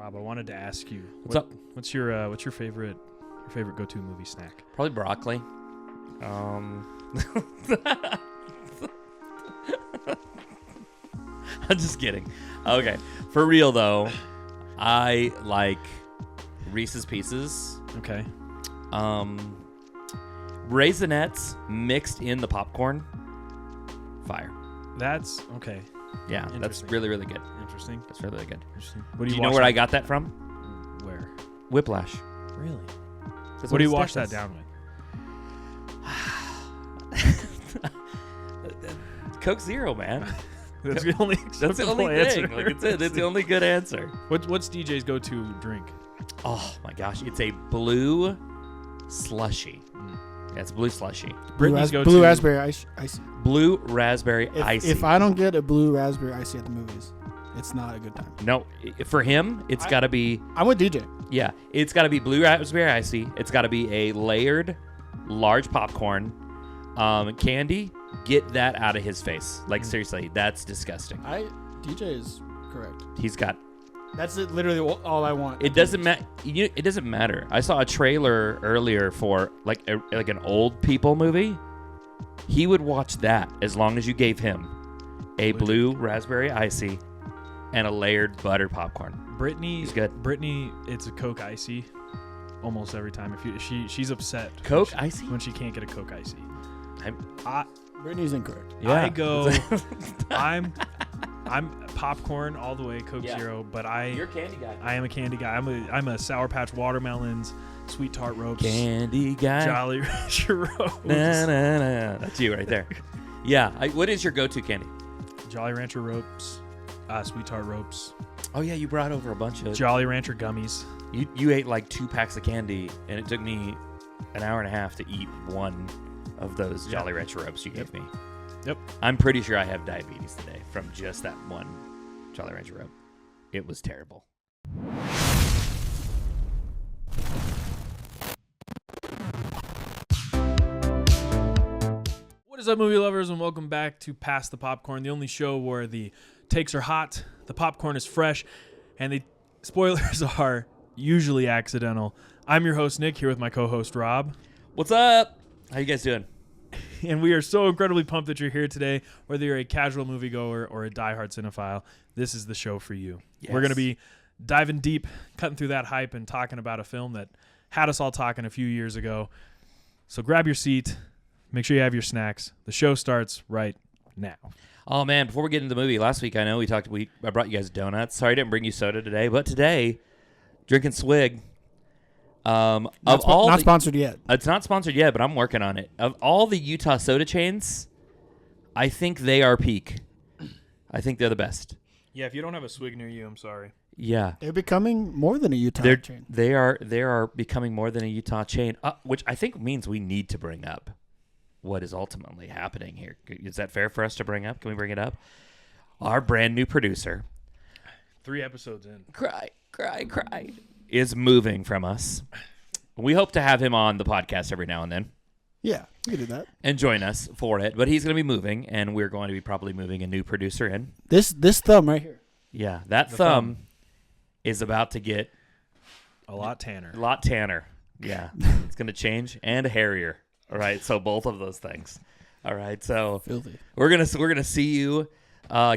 Rob, I wanted to ask you, What's up? What's your favorite go-to movie snack? Probably broccoli. I'm just kidding. Okay, for real though, I like Reese's Pieces. Okay. Raisinets mixed in the popcorn. Fire. That's okay. Yeah, that's really, really good. Interesting. That's really, really good. Interesting. Do you know where I got that from? Where? Whiplash. Really? That's What do you his wash dad that does. down with? Coke Zero, man. That's the only. That's the only answer. thing. Like that's the only good answer. What's DJ's go-to drink? Oh my gosh, it's a blue slushy. Yeah, it's blue slushy. Brittany's go-to. Blue raspberry icy. Blue raspberry icy. If I don't get a blue raspberry icy at the movies, it's not a good time. No, for him, it's got to be. I'm with DJ. Yeah, it's got to be blue raspberry icy. It's got to be a layered, large popcorn, candy. Get that out of his face. Like seriously, that's disgusting. DJ is correct. He's got. That's literally all I want. It doesn't matter. It doesn't matter. I saw a trailer earlier for like an old people movie. He would watch that as long as you gave him a blue raspberry icy and a layered buttered popcorn. Brittany's good. Brittany, it's a Coke icy. Almost every time. She's upset. Coke icy when she can't get a Coke icy. Brittany's incorrect. Yeah. I go. I'm popcorn all the way, Coke Zero, but You're a candy guy. I am a candy guy. I'm a Sour Patch watermelons, sweet tart ropes, Candy guy. Jolly Rancher ropes. Na, na, na. That's you right there. Yeah. What is your go-to candy? Jolly Rancher ropes, sweet tart ropes. Oh yeah, you brought over a bunch of. Jolly Rancher gummies. You ate like 2 packs of candy, and it took me an hour and a half to eat one of those Jolly Rancher ropes you gave me. Yep. I'm pretty sure I have diabetes today from just that one Jolly Rancher rope. It was terrible. What is up, movie lovers, and welcome back to Pass the Popcorn, the only show where the takes are hot, the popcorn is fresh, and the spoilers are usually accidental. I'm your host, Nick, here with my co-host, Rob. What's up? How you guys doing? And we are so incredibly pumped that you're here today. Whether you're a casual moviegoer or a diehard cinephile, this is the show for you. Yes. We're going to be diving deep, cutting through that hype, and talking about a film that had us all talking a few years ago. So grab your seat. Make sure you have your snacks. The show starts right now. Oh, man, before we get into the movie, last week I know I brought you guys donuts. Sorry I didn't bring you soda today, but today, drinking Swig. Not sponsored yet. It's not sponsored yet, but I'm working on it. Of all the Utah soda chains, I think they are peak. I think they're the best. Yeah, if you don't have a Swig near you, I'm sorry. Yeah. They're becoming more than a Utah chain. They are becoming more than a Utah chain, which I think means we need to bring up what is ultimately happening here. Is that fair for us to bring up? Can we bring it up? Our brand new producer, 3 episodes in. Cry, is moving from us. We hope to have him on the podcast every now and then. Yeah, we can do that. And join us for it. But he's going to be moving, and we're going to be probably moving a new producer in. This thumb right here. Yeah, that thumb is about to get a lot tanner. Yeah, it's going to change and hairier. All right, so both of those things. All right, so filthy. We're gonna see you,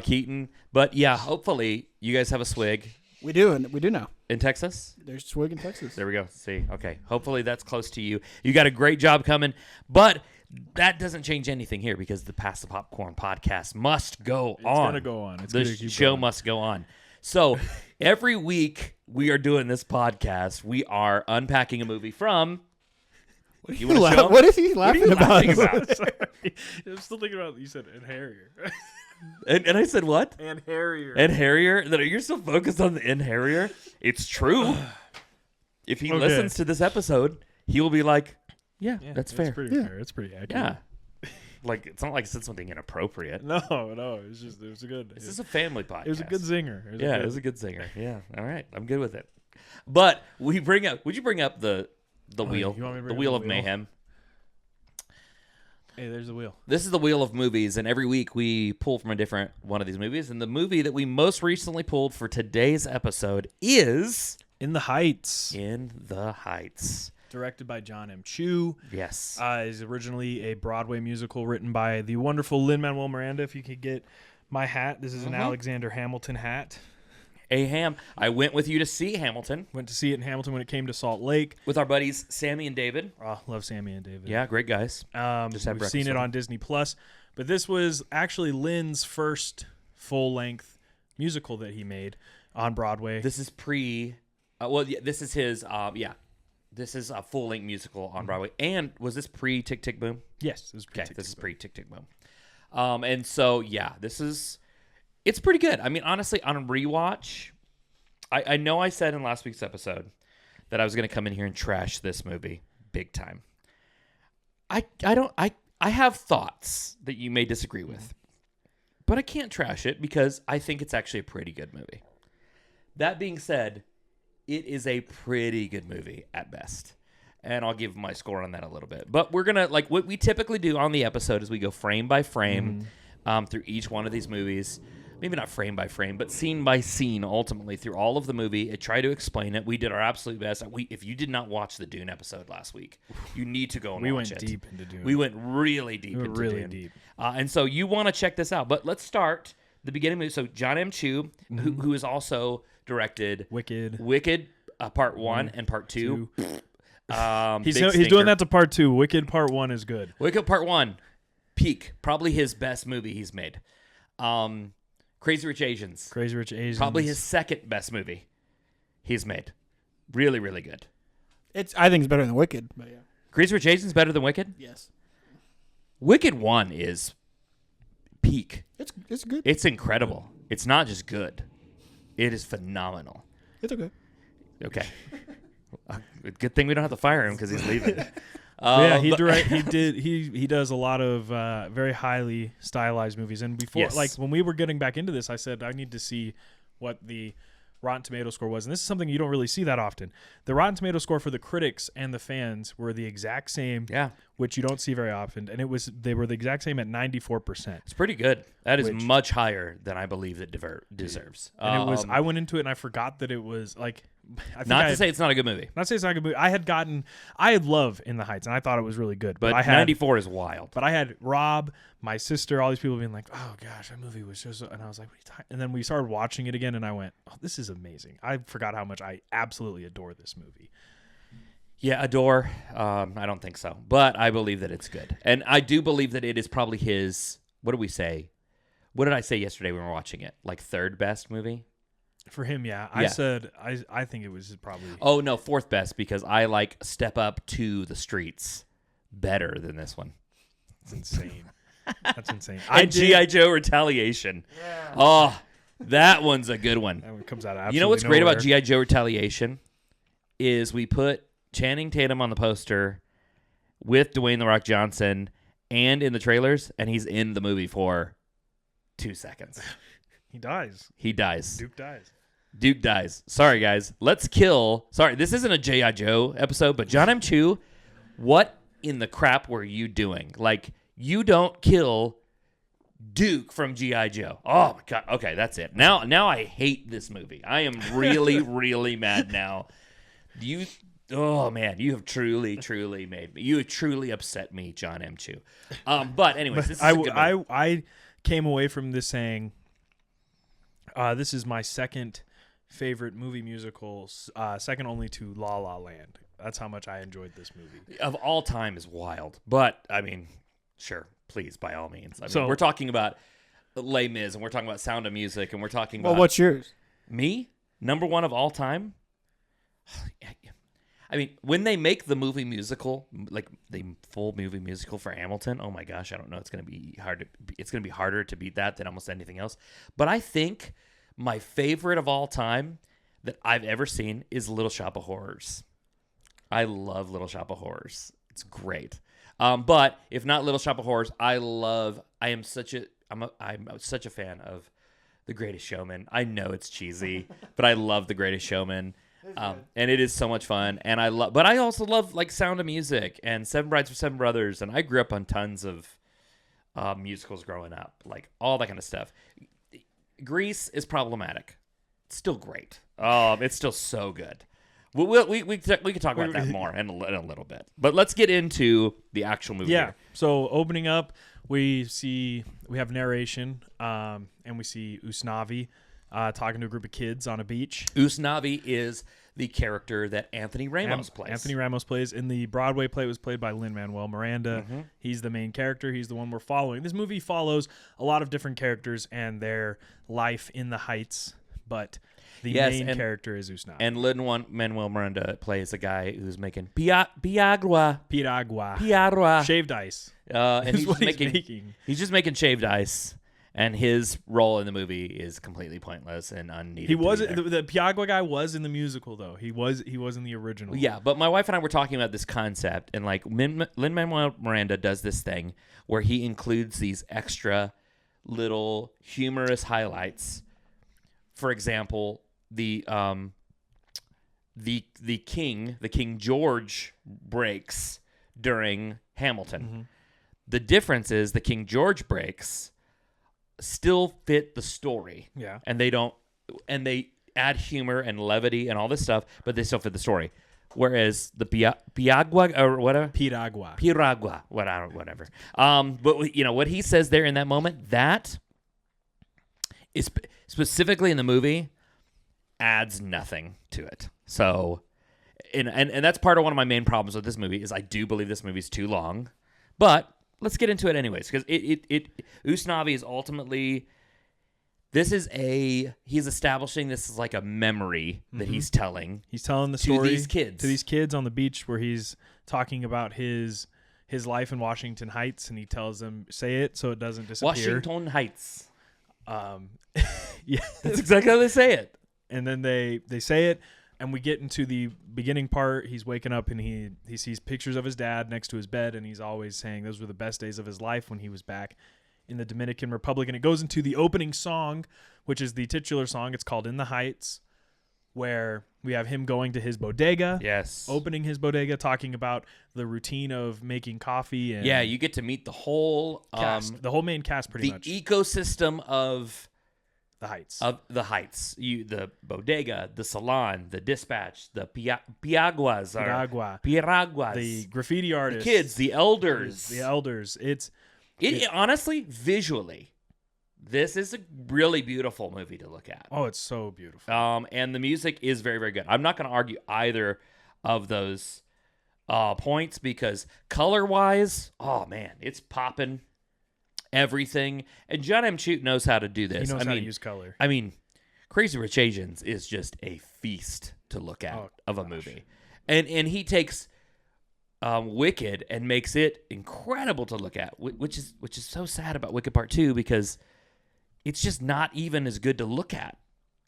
Keaton. But yeah, hopefully you guys have a Swig. We do now. In Texas? There's Swig in Texas. There we go. See, okay. Hopefully that's close to you. You got a great job coming, but that doesn't change anything here because the Pass the Popcorn podcast must go on. It's going to go on. The show must go on. So every week we are doing this podcast. We are unpacking a movie from... What is he laughing about? Sorry. I'm still thinking about, you said, and Harrier. And I said what? And Harrier. And Harrier? You're so focused on the and Harrier? It's true. If he listens to this episode, he will be like, yeah that's fair. It's pretty fair. It's pretty accurate. Yeah. Like, it's not like I said something inappropriate. No. It was a good. This is a family podcast. It was a good zinger. It was a good zinger. Yeah. All right. I'm good with it. But would you bring up the wheel? You want me to The bring wheel up of mayhem. Hey, there's the wheel. This is the wheel of movies, and every week we pull from a different one of these movies. And the movie that we most recently pulled for today's episode is In the Heights. In the Heights. Directed by Jon M. Yes. Is originally a Broadway musical written by the wonderful Lin Manuel Miranda. If you could get my hat, this is an Alexander Hamilton hat. I went with you to see Hamilton. Went to see it in Hamilton when it came to Salt Lake. With our buddies Sammy and David. Oh, love Sammy and David. Yeah, great guys. We've seen it on Disney Plus, but this was actually Lin's first full-length musical that he made on Broadway. This is this is his, This is a full-length musical on Broadway. And was this pre-Tick, Tick, Boom? Yes, this is pre-Tick, Tick, Boom. This is pre-Tick, Tick, Boom. And so, yeah, it's pretty good. I mean, honestly, on a rewatch, I know I said in last week's episode that I was going to come in here and trash this movie big time. I have thoughts that you may disagree with, but I can't trash it because I think it's actually a pretty good movie. That being said, it is a pretty good movie at best. And I'll give my score on that a little bit. But we're going to, like what we typically do on the episode is we go frame by frame through each one of these movies. Maybe not frame by frame, but scene by scene, ultimately, through all of the movie. I try to explain it. We did our absolute best. If you did not watch the Dune episode last week, you need to go and watch it. We went deep into Dune. We went really deep into Dune. And so you want to check this out. But let's start the beginning movie. So Jon M. Who has also directed Wicked Part 1 and Part 2. He's doing that to Part 2. Wicked Part 1 is good. Wicked Part 1, peak. Probably his best movie he's made. Crazy Rich Asians. Probably his second best movie he's made. Really, really good. I think it's better than Wicked. But yeah. Crazy Rich Asians better than Wicked? Yes. Wicked 1 is peak. It's good. It's incredible. It's not just good. It is phenomenal. It's okay. Okay. Good thing we don't have to fire him because he's leaving. He does a lot of very highly stylized movies. And before, like when we were getting back into this, I said I need to see what the Rotten Tomato score was, and this is something you don't really see that often. The Rotten Tomato score for the critics and the fans were the exact same, which you don't see very often, and they were the exact same at 94%. It's pretty good. That is much higher than I believe it deserves. And it was. I went into it and I forgot that it was like. Not to say it's not a good movie. Not to say it's not a good movie. I had love In the Heights, and I thought it was really good. But 94 is wild. But I had Rob, my sister, all these people being like, "Oh gosh, that movie was just," and I was like, "What are you talking?" And then we started watching it again, and I went, "Oh, this is amazing." I forgot how much I absolutely adore this movie. Yeah, adore. I don't think so, but I believe that it's good, and I do believe that it is probably his. What did we say? What did I say yesterday when we were watching it? Like third best movie. For him, yeah. I said I think it was probably. Oh no, fourth best because I like Step Up to the Streets better than this one. It's insane. That's insane. And G.I. Joe Retaliation. Yeah. Oh, that one's a good one. That one comes out. You know what's great about G.I. Joe Retaliation is we put Channing Tatum on the poster with Dwayne The Rock Johnson and in the trailers, and he's in the movie for 2 seconds. He dies. Duke dies. Sorry, guys. Sorry, this isn't a G.I. Joe episode, but Jon M. What in the crap were you doing? Like, you don't kill Duke from G.I. Joe. Oh, my God. Okay, that's it. Now I hate this movie. I am really, really mad now. Oh, man, you have truly, truly made me. You have truly upset me, Jon M. But anyways, this is a good movie. I came away from this saying, this is my second favorite movie musical, second only to La La Land. That's how much I enjoyed this movie. Of all time is wild. But, I mean, sure, please, by all means. I mean, we're talking about Les Mis, and we're talking about Sound of Music, and we're talking about... Well, what's yours? Me? Number one of all time? I mean, when they make the movie musical, like the full movie musical for Hamilton, oh my gosh, I don't know. It's going to be hard. It's going to be harder to beat that than almost anything else. But I think my favorite of all time that I've ever seen is Little Shop of Horrors. I love Little Shop of Horrors. It's great. But if not Little Shop of Horrors, I'm such a fan of The Greatest Showman. I know it's cheesy, but I love The Greatest Showman. And it is so much fun. And but I also love like Sound of Music and Seven Brides for Seven Brothers. And I grew up on tons of musicals growing up, like all that kind of stuff. Grease is problematic. It's still great. It's still so good. We could talk about that more in a little bit. But let's get into the actual movie. Yeah. Here. So opening up, we have narration, and we see Usnavi talking to a group of kids on a beach. Usnavi is the character that Anthony Ramos plays. Anthony Ramos plays. In the Broadway play, it was played by Lin Manuels Miranda. Mm-hmm. He's the main character. He's the one we're following. This movie follows a lot of different characters and their life in the Heights, but the main character is Usnavi. And Lin Manuel Miranda plays a guy who's making piragua. Shaved ice. And Is what he's making. He's just making shaved ice. And his role in the movie is completely pointless and unneeded. He wasn't the Piagua guy was in the musical though. He was in the original. Yeah, but my wife and I were talking about this concept, and like Lin Manuel Miranda does this thing where he includes these extra little humorous highlights. For example, the King George breaks during Hamilton. Mm-hmm. The difference is the King George breaks still fit the story. Yeah. And they add humor and levity and all this stuff, but they still fit the story. Whereas the Piagua or whatever. Piragua, whatever. But you know what he says there in that moment, that is specifically in the movie adds nothing to it. So and that's part of one of my main problems with this movie is I do believe this movie's too long. But let's get into it anyways, because Usnavi is ultimately, he's establishing this is like a memory that he's telling. He's telling the story to these kids on the beach where he's talking about his life in Washington Heights, and he tells them, say it so it doesn't disappear. Washington Heights. Yeah, that's exactly how they say it. And then they say it. And we get into the beginning part. He's waking up and he sees pictures of his dad next to his bed, and he's always saying those were the best days of his life when he was back in the Dominican Republic. And it goes into the opening song, which is the titular song. It's called In the Heights, where we have him going to his bodega. Yes. Opening his bodega, talking about the routine of making coffee. And yeah, you get to meet the whole cast, the whole main cast pretty much. The ecosystem of the Heights. The bodega, the salon, the dispatch, the Piraguas, the graffiti artists, the kids, the elders. Honestly, visually, this is a really beautiful movie to look at. Oh, it's so beautiful. And the music is very, very good. I'm not going to argue either of those points because color-wise, oh man, it's popping. Everything, and Jon M knows how to do this. He knows how to use color. I mean, Crazy Rich Asians is just a feast to look at of a movie, and he takes Wicked and makes it incredible to look at, which is so sad about Wicked Part 2 because it's just not even as good to look at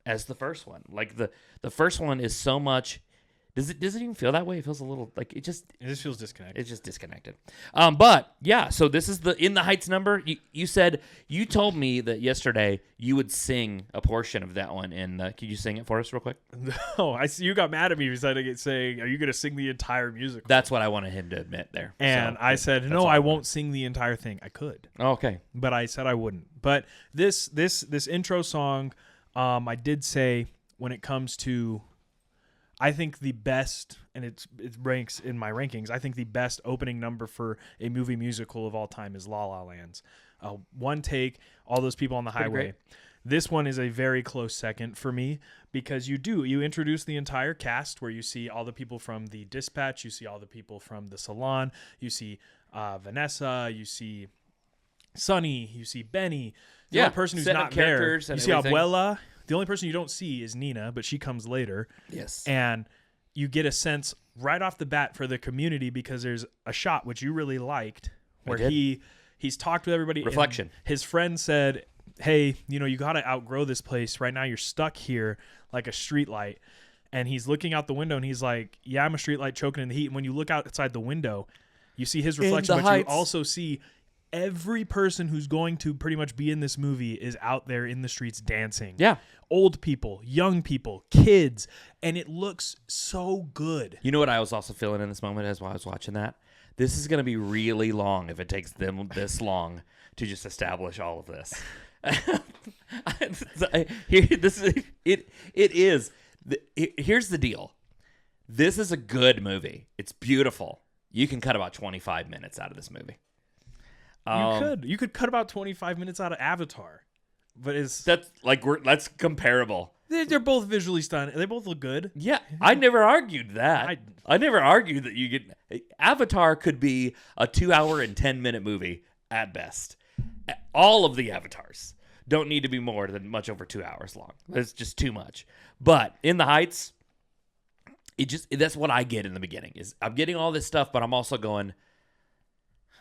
as the first one. Like the first one is so much. Does it even feel that way? It feels a little like it just feels disconnected. It's just disconnected. But yeah, so this is the In the Heights number. You told me that yesterday you would sing a portion of that one. And could you sing it for us real quick? No, I see you got mad at me saying, "Are you going to sing the entire musical?" That's what I wanted him to admit there. And so, I said, "No, I won't sing the entire thing. I could." Okay, but I said I wouldn't. But this intro song, I did say when it comes to. I think the best, and it ranks in my rankings, I think the best opening number for a movie musical of all time is La La Land's. One take, all those people on the highway. This one is a very close second for me because you introduce the entire cast where you see all the people from the dispatch, you see all the people from the salon, you see Vanessa, you see Sonny, you see Benny. The only person who's not there, you see Abuela. The only person you don't see is Nina, but she comes later. Yes. And you get a sense right off the bat for the community because there's a shot which you really liked where he's talked with everybody. Reflection. His friend said, hey, you got to outgrow this place. Right now you're stuck here like a street light. And he's looking out the window and he's like, yeah, I'm a street light choking in the heat. And when you look outside the window, you see his reflection, but you also see every person who's going to pretty much be in this movie is out there in the streets dancing. Yeah. Old people, young people, kids, and it looks so good. You know what I was also feeling in this moment as while I was watching that? This is going to be really long if it takes them this long to just establish all of this. Here's the deal. This is a good movie. It's beautiful. You can cut about 25 minutes out of this movie. You could cut about 25 minutes out of Avatar, but that's comparable. They're both visually stunning. They both look good. Yeah, I never argued that. I never argued that you get Avatar could be a 2 hour and 10-minute movie at best. All of the Avatars don't need to be more than much over 2 hours long. It's just too much. But In the Heights, that's what I get in the beginning. Is I'm getting all this stuff, but I'm also going,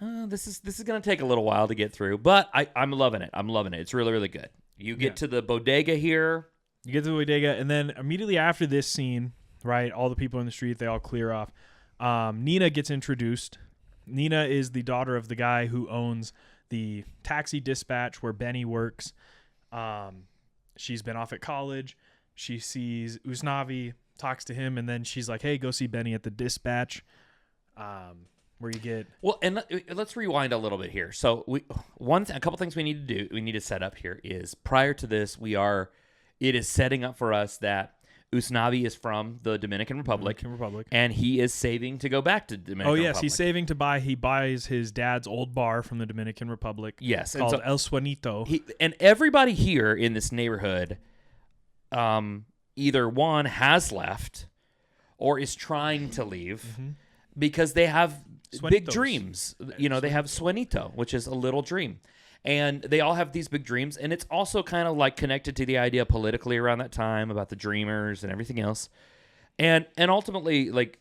this is going to take a little while to get through, but I'm loving it. I'm loving it. It's really, really good. You get to the bodega here. You get to the bodega, and then immediately after this scene, right, all the people in the street, they all clear off. Nina gets introduced. Nina is the daughter of the guy who owns the taxi dispatch where Benny works. She's been off at college. She sees Usnavi, talks to him, and then she's like, hey, go see Benny at the dispatch. Where you get and let's rewind a little bit here. So a couple things we need to set up here is prior to this, it is setting up for us that Usnavi is from the Dominican Republic, and he is saving to go back to Dominican Republic. Oh yes, he's saving to buy. He buys his dad's old bar from the Dominican Republic. Yes, called El Suenito. And everybody here in this neighborhood, either one has left or is trying to leave because they have big dreams. You know, they have Suenito, which is a little dream. And they all have these big dreams. And it's also kind of like connected to the idea politically around that time about the dreamers and everything else. And ultimately, like,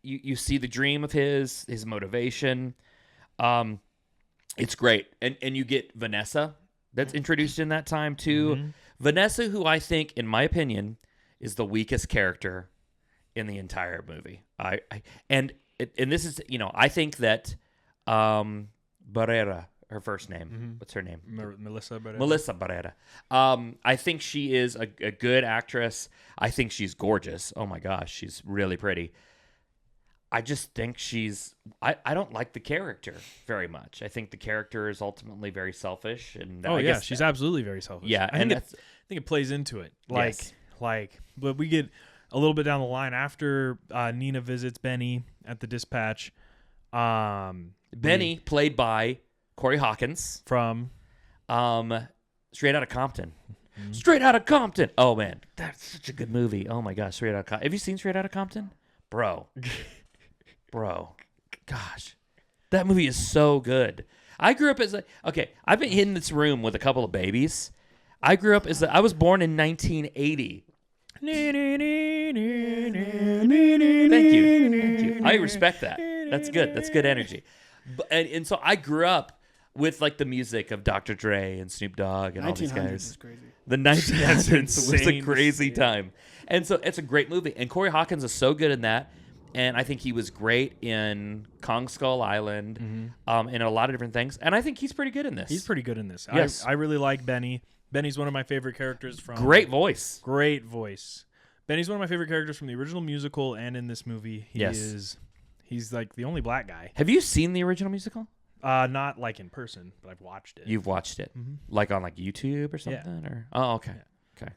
you see the dream of his motivation. It's great. And you get Vanessa that's introduced in that time too. Vanessa, who I think, in my opinion, is the weakest character in the entire movie. And this is, I think that Barrera, her first name, what's her name? Melissa Barrera. Melissa Barrera. I think she is a good actress. I think she's gorgeous. Oh my gosh, she's really pretty. I just think I don't like the character very much. I think the character is ultimately very selfish. And she's absolutely very selfish. Yeah, I think it plays into it. But we get a little bit down the line after Nina visits Benny at the dispatch. Benny, played by Corey Hawkins from Straight Outta Compton. Straight Outta Compton. Oh man, that's such a good movie. Oh my gosh, Straight Outta Compton. Have you seen Straight Outta Compton, bro? Gosh, that movie is so good. I grew up I've been in this room with a couple of babies. I was born in 1980. Thank you. I respect that. That's good. That's good energy. And so I grew up with like the music of Dr. Dre and Snoop Dogg and all these guys. Is crazy. The 1900s was a crazy time. And so it's a great movie. And Corey Hawkins is so good in that. And I think he was great in Kong Skull Island, and a lot of different things. And I think he's pretty good in this. He's pretty good in this. Yes. I really like Benny. Benny's one of my favorite characters from... Great voice. Benny's one of my favorite characters from the original musical and in this movie. He's like the only black guy. Have you seen the original musical? Not like in person, but I've watched it. You've watched it? Like on like YouTube or something? Yeah. Or Oh, okay. Yeah. Okay.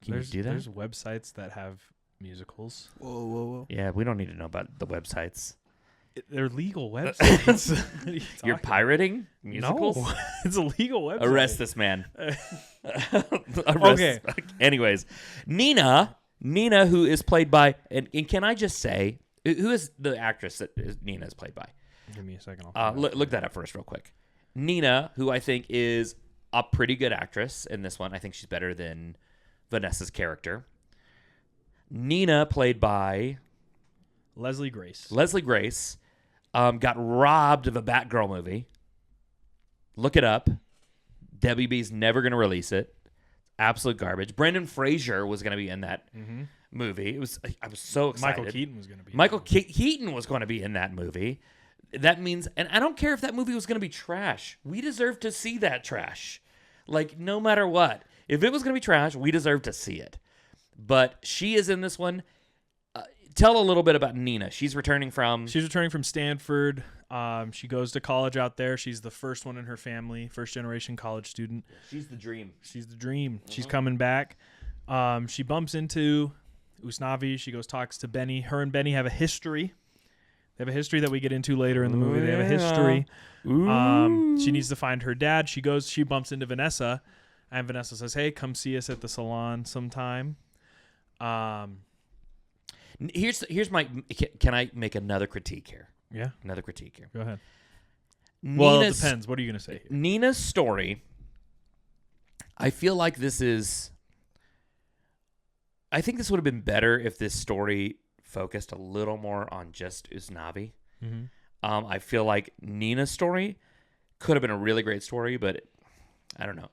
Can you do that? There's websites that have musicals. Whoa. Yeah, we don't need to know about the websites. They're legal websites. You're pirating musicals? No, it's a legal website. Arrest this man. Okay. Anyways, Nina, who is played by, and can I just say, who is the actress that Nina is played by? Give me a second. Look that up first real quick. Nina, who I think is a pretty good actress in this one. I think she's better than Vanessa's character. Nina, played by Leslie Grace. Got robbed of a Batgirl movie. Look it up. WB's never going to release it. Absolute garbage. Brendan Fraser was going to be in that movie. I was so excited. Michael Keaton was going to be. Keaton was going to be in that movie. that means, and I don't care if that movie was going to be trash. We deserve to see that trash. Like, no matter what. If it was going to be trash, we deserve to see it. But she is in this one. Tell a little bit about Nina. She's returning from Stanford. She goes to college out there. She's the first one in her family, first generation college student. She's the dream. She's coming back. She bumps into Usnavi. She goes, talks to Benny. Her and Benny have a history. They have a history that we get into later in the movie. They have a history. She needs to find her dad. She bumps into Vanessa, and Vanessa says, "Hey, come see us at the salon sometime." Here's my. Can I make another critique here? Yeah, another critique here. Go ahead. Well, it depends. What are you going to say here? Nina's story. I feel like this is. I think this would have been better if this story focused a little more on just Usnavi. Mm-hmm. I feel like Nina's story could have been a really great story, but I don't know.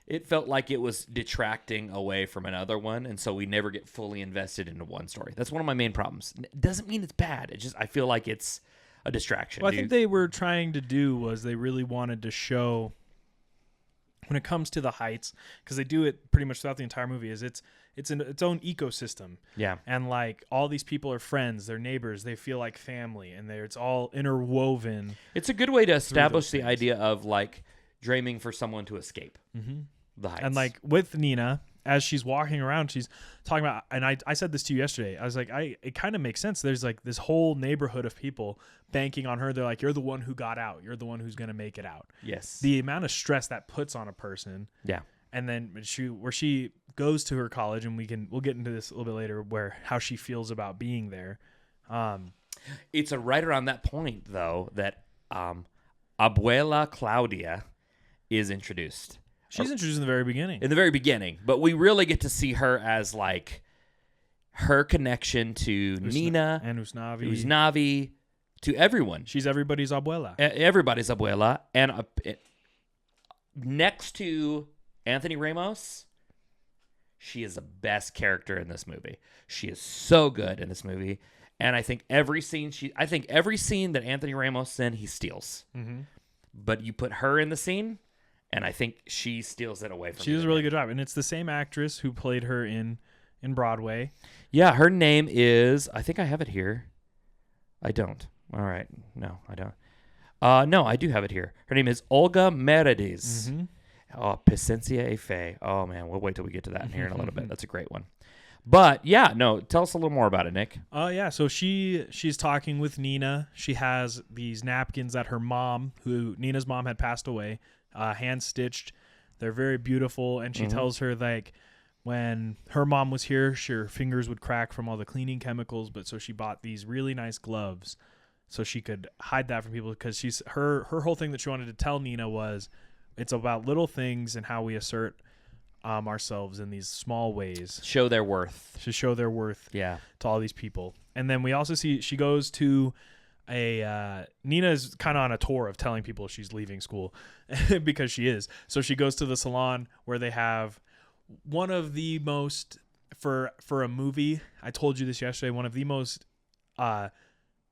It felt like it was detracting away from another one, and so we never get fully invested into one story. That's one of my main problems. It doesn't mean it's bad. It just I feel like it's a distraction. What I think they were trying to do was they really wanted to show when it comes to the Heights, because they do it pretty much throughout the entire movie, is it's its own ecosystem. Yeah. And like all these people are friends, they're neighbors, they feel like family, and it's all interwoven. It's a good way to establish the idea of like dreaming for someone to escape the Heights. And like with Nina, as she's walking around, she's talking about, and I said this to you yesterday, I was like, it kind of makes sense. There's like this whole neighborhood of people banking on her. They're like, you're the one who got out. You're the one who's going to make it out. Yes. The amount of stress that puts on a person. Yeah. And then she goes to her college, and we'll get into this a little bit later, how she feels about being there. It's right around that point though that Abuela Claudia is introduced. She's introduced in the very beginning. In the very beginning, but we really get to see her as like her connection to Nina and Usnavi, to everyone. She's everybody's abuela. Everybody's abuela, and next to Anthony Ramos, she is the best character in this movie. She is so good in this movie, and I think every scene that Anthony Ramos in, he steals. Mm-hmm. But you put her in the scene, and I think she steals it away from. She does a really good job, and it's the same actress who played her in Broadway. Yeah, her name is. I think I have it here. I don't. All right, no, I don't. No, I do have it here. Her name is Olga Merediz. Mm-hmm. Oh, Paciencia e Fe. Oh man, we'll wait till we get to that in here in a little bit. That's a great one. But yeah, no, tell us a little more about it, Nick. Yeah, so she's talking with Nina. She has these napkins that her mom, Nina's mom had passed away, hand stitched. They're very beautiful, and she tells her like when her mom was here, her fingers would crack from all the cleaning chemicals, but so she bought these really nice gloves so she could hide that from people, because her whole thing that she wanted to tell Nina was it's about little things and how we assert ourselves in these small ways. Show their worth. To show their worth to all these people. And then we also see she goes to Nina is kind of on a tour of telling people she's leaving school because she is. So she goes to the salon where they have one of the most, for a movie, I told you this yesterday, one of the most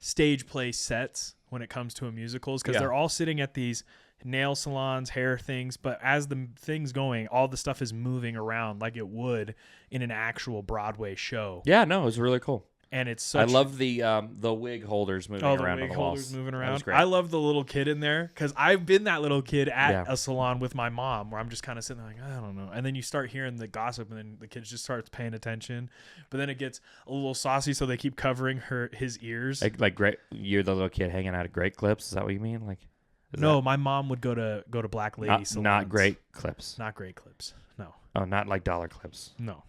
stage play sets when it comes to a musicals, because they're all sitting at these nail salons, hair things, but as the thing's going, all the stuff is moving around like it would in an actual Broadway show. Yeah, no, it was really cool. And it's I love the wig holders moving around. The wig holders moving around. That was great. I love the little kid in there, because I've been that little kid at a salon with my mom where I'm just kind of sitting there like, I don't know. And then you start hearing the gossip, and then the kid just starts paying attention. But then it gets a little saucy, so they keep covering his ears. Like great. You're the little kid hanging out at Great Clips. Is that what you mean? Like, no, my mom would go to Black Lady salons. Not Great Clips. Not Great Clips. No. Oh, not like Dollar Clips. No.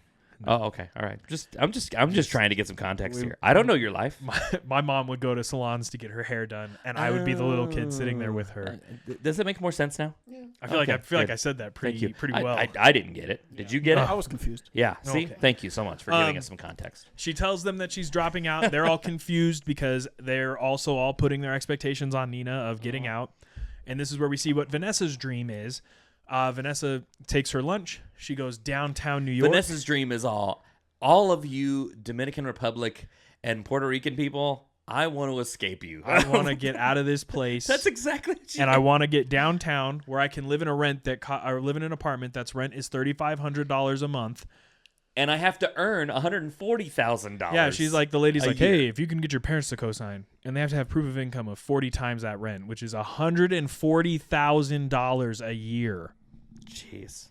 Oh, okay. All right. I'm just trying to get some context here. I don't know your life. My mom would go to salons to get her hair done, and I would be the little kid sitting there with her. Does it make more sense now? Yeah. I feel like I said that pretty well. I didn't get it. Did you get it? I was confused. Yeah. See? Okay. Thank you so much for giving us some context. She tells them that she's dropping out. They're all confused because they're also all putting their expectations on Nina of getting out. And this is where we see what Vanessa's dream is. Vanessa takes her lunch. She goes downtown New York. Vanessa's dream is all of you Dominican Republic and Puerto Rican people, I want to escape you. I want to get out of this place. That's exactly what and I want to get downtown where I can live in a rent or live in an apartment that's rent is $3,500 a month. And I have to earn $140,000. Yeah, she's like, the lady's like, year. hey, if you can get your parents to co-sign, and they have to have proof of income of 40 times that rent, which is $140,000 a year. Jeez.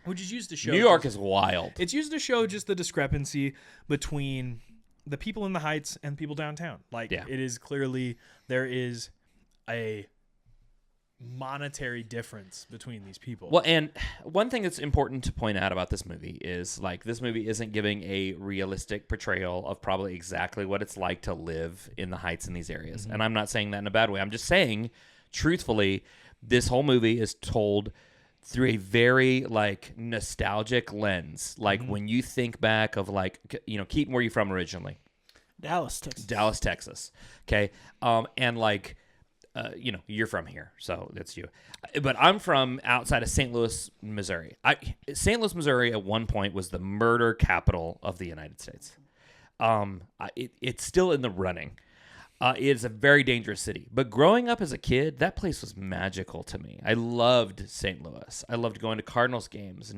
Which is used to show New York is wild. It's used to show just the discrepancy between the people in the Heights and people downtown. Like, it is clearly, there is a monetary difference between these people. Well, and one thing that's important to point out about this movie is, like, this movie isn't giving a realistic portrayal of probably exactly what it's like to live in the Heights in these areas. Mm-hmm. And I'm not saying that in a bad way. I'm just saying, truthfully, this whole movie is told through a very, like, nostalgic lens. Like, when you think back of, like, you know, Keaton, where are you from originally? Dallas, Texas. Dallas, Texas. Okay. And, like, you know, you're from here, so that's you. But I'm from outside of St. Louis, Missouri. St. Louis, Missouri, at one point was the murder capital of the United States. It's still in the running. It's a very dangerous city. But growing up as a kid, that place was magical to me. I loved St. Louis. I loved going to Cardinals games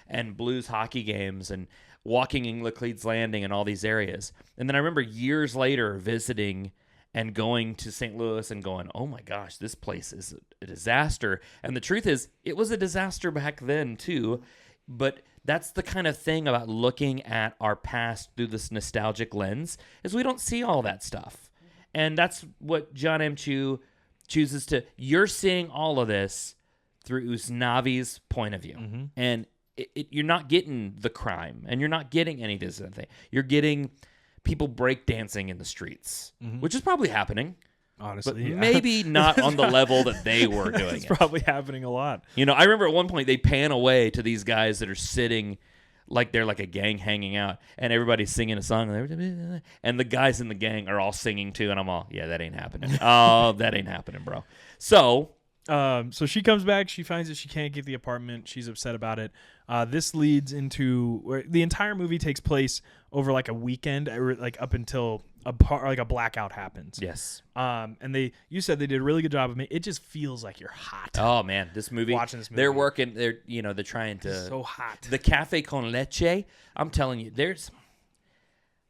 and Blues hockey games and walking in Laclede's Landing and all these areas. And then I remember years later visiting and going to St. Louis and going, oh my gosh, this place is a disaster. And the truth is, it was a disaster back then too. But that's the kind of thing about looking at our past through this nostalgic lens, is we don't see all that stuff. And that's what Jon M chooses to. You're seeing all of this through Usnavi's point of view. Mm-hmm. And you're not getting the crime, and you're not getting any of this other thing. You're getting people breakdancing in the streets, which is probably happening. Honestly, but maybe not on the level that they were doing it's probably happening a lot. You know, I remember at one point they pan away to these guys that are sitting like they're like a gang hanging out, and everybody's singing a song, and the guys in the gang are all singing too, and I'm all, yeah, that ain't happening. Oh, that ain't happening, bro. So she comes back. She finds that she can't get the apartment. She's upset about it. This leads into where the entire movie takes place over like a weekend, like up until a blackout happens. Yes. And you said they did a really good job of it. It just feels like you're hot. Oh man, this movie. Watching this movie, they're working. They're trying to. So hot. The cafe con leche. I'm telling you, there's.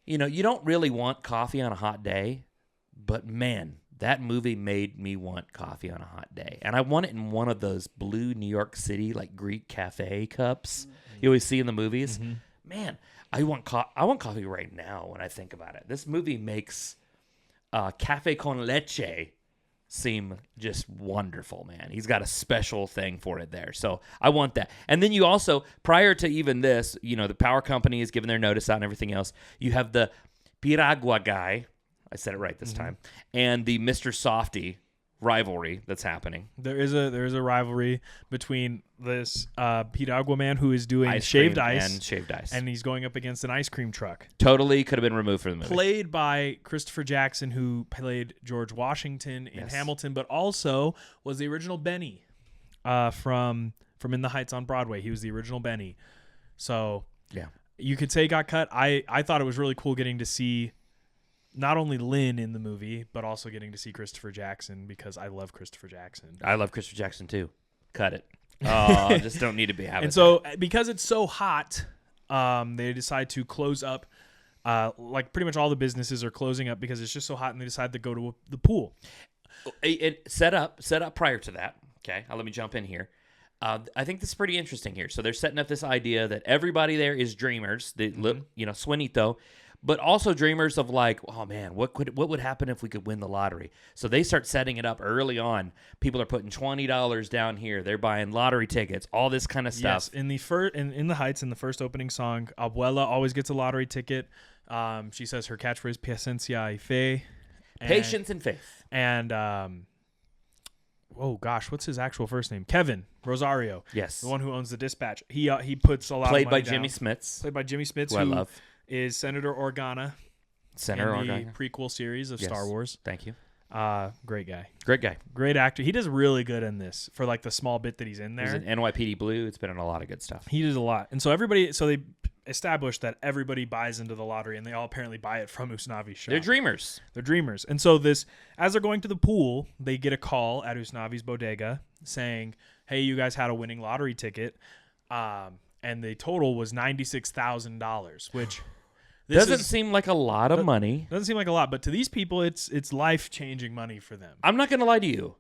You don't really want coffee on a hot day, but man, that movie made me want coffee on a hot day. And I want it in one of those blue New York City, like Greek cafe cups you always see in the movies. Mm-hmm. Man, I want coffee right now when I think about it. This movie makes cafe con leche seem just wonderful, man. He's got a special thing for it there. So I want that. And then you also, prior to even this, the power company is giving their notice out and everything else. You have the Piragua guy. I said it right this time. And the Mr. Softy rivalry that's happening. There is a rivalry between this Piragua man who is doing shaved ice, and he's going up against an ice cream truck. Totally could have been removed from the movie. Played by Christopher Jackson, who played George Washington in Hamilton, but also was the original Benny from In the Heights on Broadway. He was the original Benny. So yeah, you could say he got cut. I thought it was really cool getting to see not only Lin in the movie, but also getting to see Christopher Jackson, because I love Christopher Jackson. I love Christopher Jackson too. Cut it. Oh, just don't need to be having. And so, because it's so hot, they decide to close up. Like pretty much all the businesses are closing up because it's just so hot, and they decide to go to the pool. It set up prior to that. Okay, let me jump in here. I think this is pretty interesting here. So they're setting up this idea that everybody there is dreamers. Suenito. But also dreamers of like, oh man, what would happen if we could win the lottery? So they start setting it up early on. People are putting $20 down here. They're buying lottery tickets, all this kind of stuff. Yes, in the Heights, in the first opening song, Abuela always gets a lottery ticket. She says her catchphrase, "Paciencia y fe," patience and faith. And oh gosh, what's his actual first name? Kevin Rosario. Yes, the one who owns the Dispatch. He puts a lot. Played of money by Jimmy Smits. Played by Jimmy Smits, who I love. Is Senator Organa in the prequel series of Star Wars. Thank you. Great guy. Great actor. He does really good in this for like the small bit that he's in there. He's in NYPD Blue. It's been in a lot of good stuff. He does a lot. And so established that everybody buys into the lottery, and they all apparently buy it from Usnavi's shop. They're dreamers. They're dreamers. And so as they're going to the pool, they get a call at Usnavi's bodega saying, hey, you guys had a winning lottery ticket. And the total was $96,000, which Doesn't seem like a lot of money. Doesn't seem like a lot, but to these people, it's life-changing money for them. I'm not going to lie to you.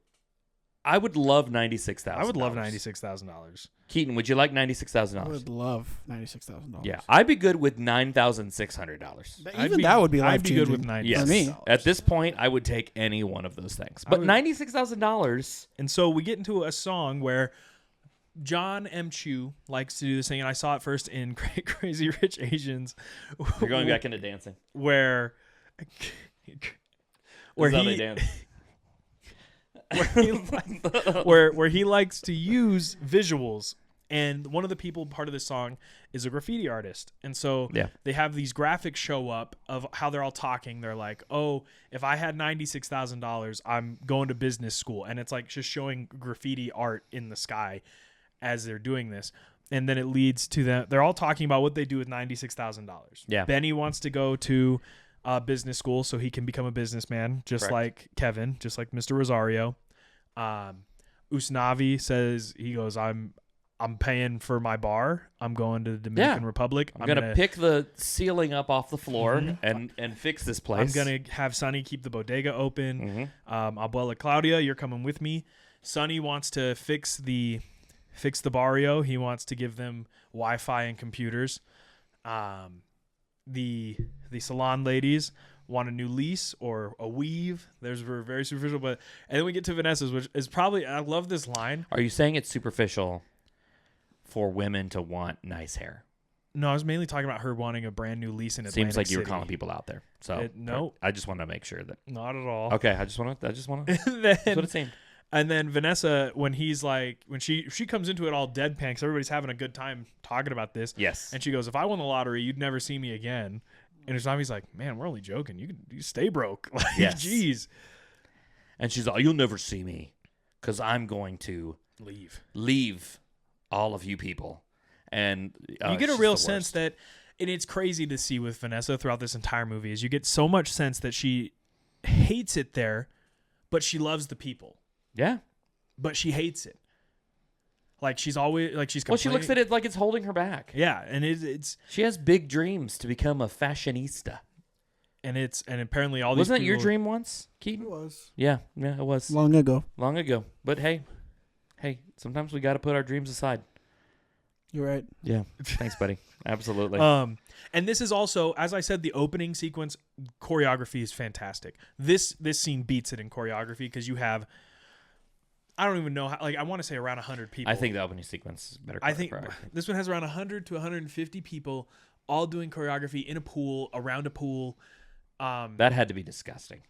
I would love $96,000. I would love $96,000. Keaton, would you like $96,000? I would love $96,000. Yeah, I'd be good with $9,600. Even that would be life I'd be good with $96,000. Yes. For me. At this point, I would take any one of those things. But $96,000. And so we get into a song where Jon M likes to do this thing, and I saw it first in Crazy Rich Asians. You're going back into dancing. Where This is how they dance. where he likes to use visuals, and one of the people part of this song is a graffiti artist, and so they have these graphics show up of how they're all talking. They're like, oh, if I had $96,000, I'm going to business school, and it's like just showing graffiti art in the sky as they're doing this. And then it leads to them, they're all talking about what they do with $96,000. Yeah. Benny wants to go to business school so he can become a businessman, just like Kevin, just like Mr. Rosario. Usnavi says, he goes, I'm paying for my bar. I'm going to the Dominican Republic. I'm gonna pick the ceiling up off the floor and fix this place. I'm gonna have Sonny keep the bodega open. Abuela Claudia, you're coming with me. Sonny wants to fix the barrio. He wants to give them Wi-Fi and computers. The salon ladies want a new lease or a weave. There's very superficial, and then we get to Vanessa's, which is probably, I love this line. Are you saying it's superficial for women to want nice hair? No, I was mainly talking about her wanting a brand new lease in Atlantic Seems like you were City. calling people out there. So no, I just want to make sure that. Not at all. Okay, I just want to. That's what it seemed. And then Vanessa, when she comes into it all deadpan, because everybody's having a good time talking about this. Yes. And she goes, if I won the lottery, you'd never see me again. And Usnavi's like, man, we're only joking. You stay broke. Like, yes. Jeez. And she's like, you'll never see me because I'm going to leave all of you people. And you get a real sense that, and it's crazy to see with Vanessa throughout this entire movie, is you get so much sense that she hates it there, but she loves the people. Yeah. But she hates it. Like she's always like she's. Well, she looks at it like it's holding her back. Yeah, and it's. She has big dreams to become a fashionista. And apparently all these. Wasn't that your dream once, Keaton? It was. Yeah, it was. Long ago. But hey, sometimes we got to put our dreams aside. You're right. Yeah. Thanks, buddy. Absolutely. And this is also, as I said, the opening sequence choreography is fantastic. This scene beats it in choreography because you have. I don't even know how, like, I want to say around 100 people. I think the opening sequence is better. I think this one has around 100 to 150 people all doing choreography in a pool, around a pool. That had to be disgusting.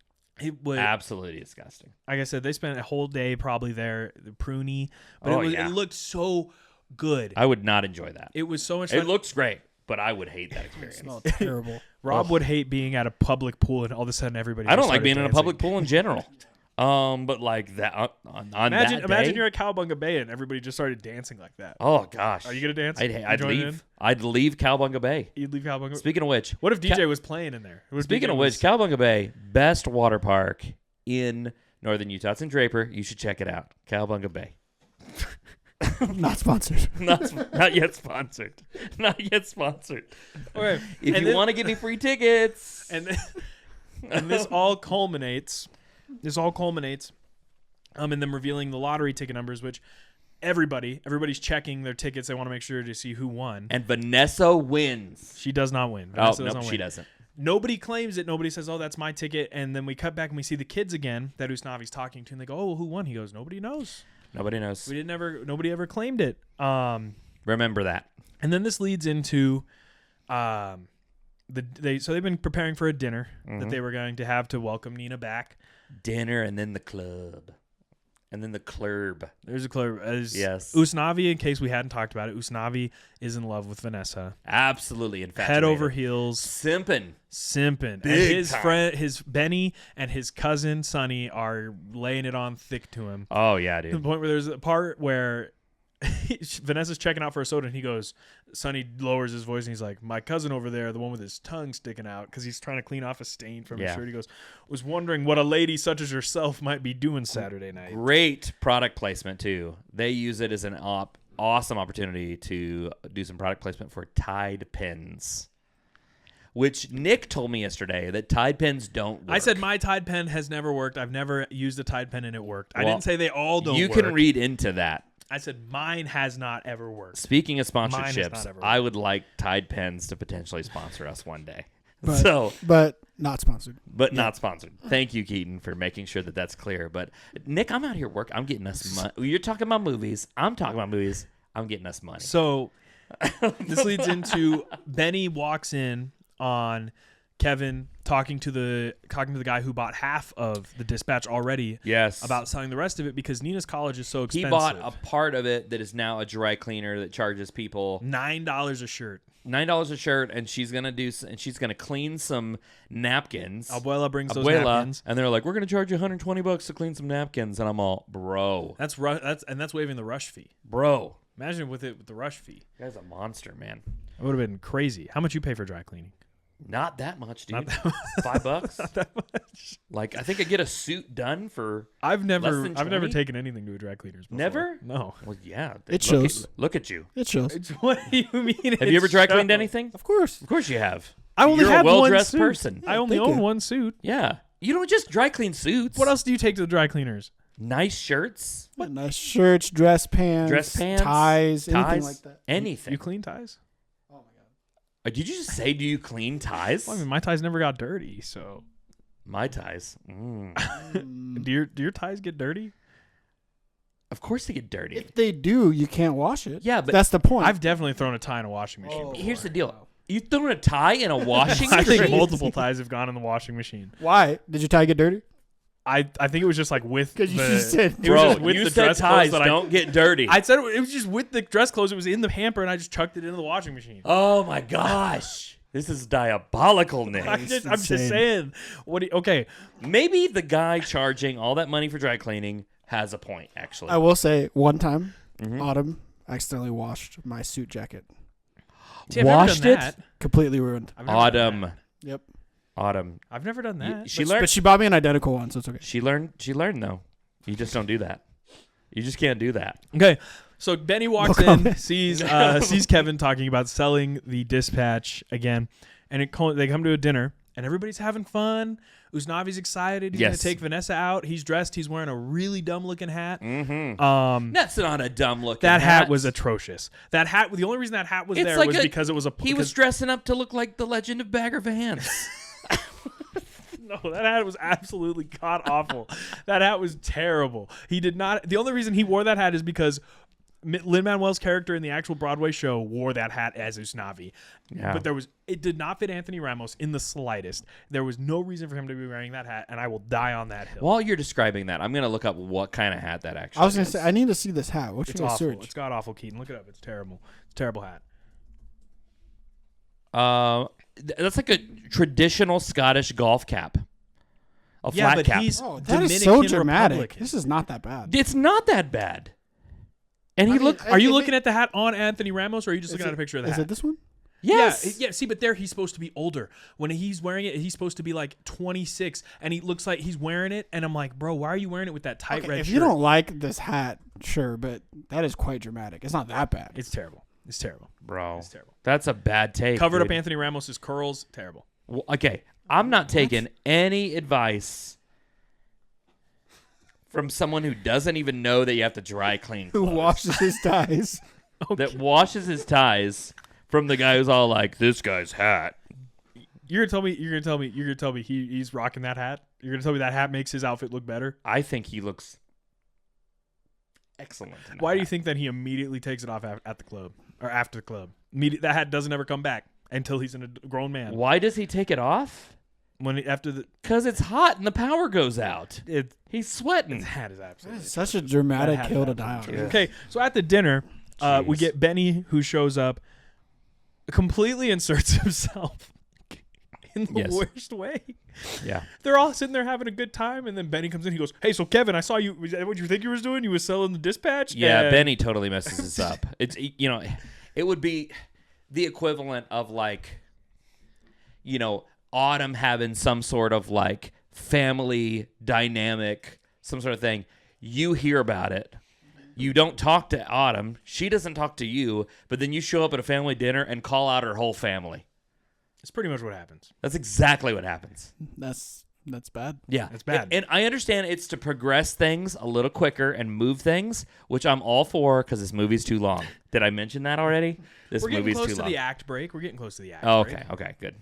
It was absolutely disgusting. Like I said, they spent a whole day probably there, the pruny, but it looked so good. I would not enjoy that. It was so much It fun. looks great, but I would hate that experience. It smelled terrible. Rob would hate being at a public pool and all of a sudden everybody I don't just like being started in a public dancing. pool in general. But like that on that day, imagine you're at Cowabunga Bay and everybody just started dancing like that. Oh gosh, are you gonna dance? I'd leave. I'd leave Cowabunga Bay. You'd leave Cowabunga. Speaking of which, what if DJ was playing in there? Speaking of which, Cowabunga Bay, best water park in northern Utah. It's in Draper. You should check it out. Cowabunga Bay. Not sponsored. Not yet sponsored. Not yet sponsored. Okay. If you want to give me free tickets, and this all culminates. In them revealing the lottery ticket numbers, which everybody's checking their tickets. They want to make sure to see who won. And Vanessa wins. She does not win. Vanessa doesn't win. She doesn't. Nobody claims it. Nobody says, "Oh, that's my ticket." And then we cut back and we see the kids again that Usnavi's talking to, and they go, "Oh, well, who won?" He goes, "Nobody knows. Nobody knows. Nobody ever claimed it." Remember that. And then this leads into, they've been preparing for a dinner that they were going to have to welcome Nina back. Dinner and then the club. And then the club. There's a club. Yes. Usnavi, in case we hadn't talked about it, Usnavi is in love with Vanessa. Absolutely infatuated. Head over heels. Simping. And his friend, his Benny and his cousin Sonny are laying it on thick to him. Oh, yeah, dude. To the point where there's a part where Vanessa's checking out for a soda and he goes, Sonny lowers his voice and he's like, my cousin over there, the one with his tongue sticking out, because he's trying to clean off a stain from his shirt. He goes, was wondering what a lady such as yourself might be doing Saturday night. Great product placement, too. They use it as an awesome opportunity to do some product placement for Tide pens, which Nick told me yesterday that Tide pens don't work. I said my Tide pen has never worked. I've never used a Tide pen and it worked. I didn't say they all don't work. You can read into that. I said mine has not ever worked. Speaking of sponsorships, I would like Tide pens to potentially sponsor us one day. But not sponsored. Not sponsored. Thank you, Keaton, for making sure that that's clear. But Nick, I'm out here work. I'm getting us money. You're talking about movies. I'm talking about movies. I'm getting us money. So this leads into Benny walks in on Kevin talking to the guy who bought half of the dispatch already. Yes. About selling the rest of it because Nina's college is so expensive. He bought a part of it that is now a dry cleaner that charges people $9 a shirt. $9 a shirt, and she's gonna clean some napkins. Abuela brings those napkins, and they're like, "We're gonna charge you $120 to clean some napkins," and I'm all, "Bro, that's waiving the rush fee, bro." Imagine with the rush fee. That guy's a monster, man. It would have been crazy. How much you pay for dry cleaning? Not that much, dude. Not that much. $5. Not that much. Like, I think I get a suit done for. I've never less than $20? taken anything to a dry cleaner's before. Never? No. Well, yeah. It shows. Look at you. It shows. What do you mean? Have you ever dry cleaned anything? Of course. Of course you have. I only You're have a well-dressed one suit. person. I only thank own you. one suit. Yeah. You don't just dry clean suits. What else do you take to the dry cleaners? Nice shirts. Nice shirts, dress pants, ties, anything like that. Anything. You clean ties? Oh my god. Did you just say, do you clean ties? Well, I mean, my ties never got dirty, so. My ties. Do your ties get dirty? Of course they get dirty. If they do, you can't wash it. Yeah, but that's the point. I've definitely thrown a tie in a washing machine. Oh, Here's the boy. deal. Wow. You thrown a tie in a washing I think machine? multiple ties have gone in the washing machine. Why? Did your tie get dirty? I think it was just like with the. Because you just said, It was Bro, just with you the said dress ties clothes that don't get dirty. I said it was just with the dress clothes. It was in the hamper, and I just chucked it into the washing machine. Oh my gosh. This is diabolical, Nick. I'm just insane. saying. Okay. Maybe the guy charging all that money for dry cleaning has a point, actually. I will say, one time, Mhm. Autumn accidentally washed my suit jacket. See, I've never Washed done it? that. Completely ruined. I've never done Autumn. that. Yep. Autumn. I've never done that. She But learned. she bought me an identical one, so it's okay. She learned though. You just don't do that. You just can't do that. Okay, so Benny walks No in, comment. sees Kevin talking about selling the dispatch again, and they come to a dinner, and everybody's having fun. Usnavi's excited. He's Yes. going to take Vanessa out. He's dressed. He's wearing a really dumb-looking hat. Mm-hmm. That's not a dumb looking That hat was atrocious. That hat. The only reason that hat was It's there like was a- because it was a. He was dressing up to look like the Legend of Bagger Vance. No, that hat was absolutely god awful. That hat was terrible. He did not. The only reason he wore that hat is because Lin Manuels' character in the actual Broadway show wore that hat as Usnavi. Yeah. But it did not fit Anthony Ramos in the slightest. There was no reason for him to be wearing that hat, and I will die on that hill. While you're describing that, I'm gonna look up what kind of hat that actually I was going to is. say, I need to see this hat. What should It's I awful. search? It's god awful, Keaton. Look it up. It's terrible. It's a terrible hat. That's like a traditional Scottish golf cap. A Yeah, flat but cap. he's Oh, that is so Dominican dramatic. Republican. This is not that bad. It's not that bad. And I he mean, looked. Are you If looking it- at the hat on Anthony Ramos, or are you just Is looking at a it- picture of the Is hat? it this one? Yes. Yeah, see, but there he's supposed to be older. When he's wearing it, he's supposed to be like 26, and he looks like he's wearing it, and I'm like, bro, why are you wearing it with that tight Okay, red if shirt? you don't like this hat, sure, but that is quite dramatic. It's not that bad. It's terrible. It's terrible. Bro, It's terrible. that's a bad take. Covered up dude. Anthony Ramos's curls. Terrible. Well, okay, I'm not taking any advice from someone who doesn't even know that you have to dry clean Who clothes. washes his ties? That washes his ties from the guy who's all like, this guy's hat. You're gonna tell me he's rocking that hat. You're gonna tell me that hat makes his outfit look better. I think he looks excellent. in that Why do you hat. think that he immediately takes it off at the club or after the club? That hat doesn't ever come back until he's a grown man. Why does he take it off? After the Because it's hot and the power goes out. it He's sweating. his hat is absolutely Such a dramatic That hat hill is to die on. absolutely- Okay, so at the dinner, we Jeez. get Benny, who shows up, completely inserts himself in the Yes. worst way. Yeah. They're all sitting there having a good time, and then Benny comes in. He goes, "Hey, so Kevin, I saw you. Was that what you think you was doing? You was selling the dispatch?" Yeah, And- Benny totally messes this up. It's it would be the equivalent of like, Autumn having some sort of like family dynamic, some sort of thing. You hear about it. You don't talk to Autumn. She doesn't talk to you, but then you show up at a family dinner and call out her whole family. It's pretty much what happens. That's exactly what happens. That's bad. Yeah. That's bad. And I understand it's to progress things a little quicker and move things, which I'm all for because this movie's too long. Did I mention that already? This We're getting movie's close too to long. the act break. We're getting close to the act Oh, break. okay, good.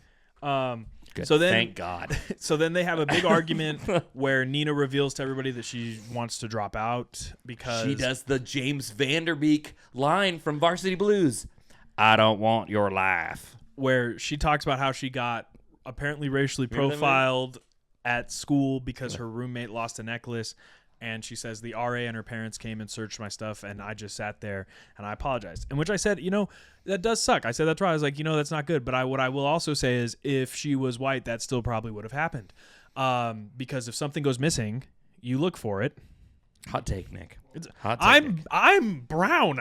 Good. So then, Thank God. So then they have a big argument where Nina reveals to everybody that she wants to drop out because She does the James Vanderbeek line from Varsity Blues. I don't want your life. where she talks about how she got apparently racially Remember that movie? profiled at school because her roommate lost a necklace. And she says the RA and her parents came and searched my stuff, and I just sat there and I apologized. In which I said, that does suck. I said that's right. I was like, that's not good. But what I will also say is, if she was white, that still probably would have happened. Because if something goes missing, you look for it. Hot take, Nick. Hot take, Nick. I'm brown.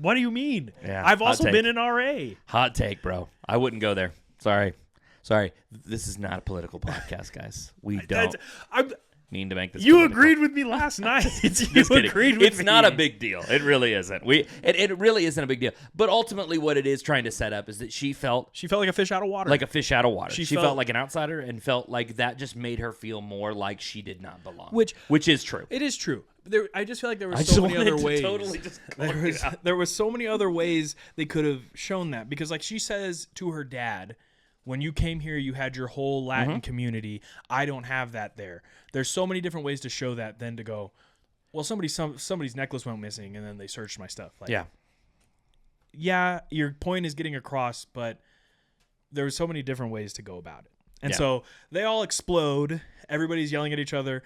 What do you mean? Yeah, I've hot also take. been an RA. Hot take, bro. I wouldn't go there. Sorry. This is not a political podcast, guys. We don't mean to make this. You political. agreed with me last night. Just kidding. Agreed with It's me. not a big deal. It really isn't. It really isn't a big deal. But ultimately, what it is trying to set up is that she felt like a fish out of water. like a fish out of water. She She felt- felt like an outsider and felt like that just made her feel more like she did not belong. Which is true. It is true. I just feel like there were I so just many wanted other to ways. totally just call it out. There was so many other ways they could have shown that, because like she says to her dad, when you came here, you had your whole Latin community. I don't have that there. There's so many different ways to show that than to go, well, somebody's necklace went missing and then they searched my stuff. Like, yeah, your point is getting across, but there's so many different ways to go about it. And so they all explode. Everybody's yelling at each other.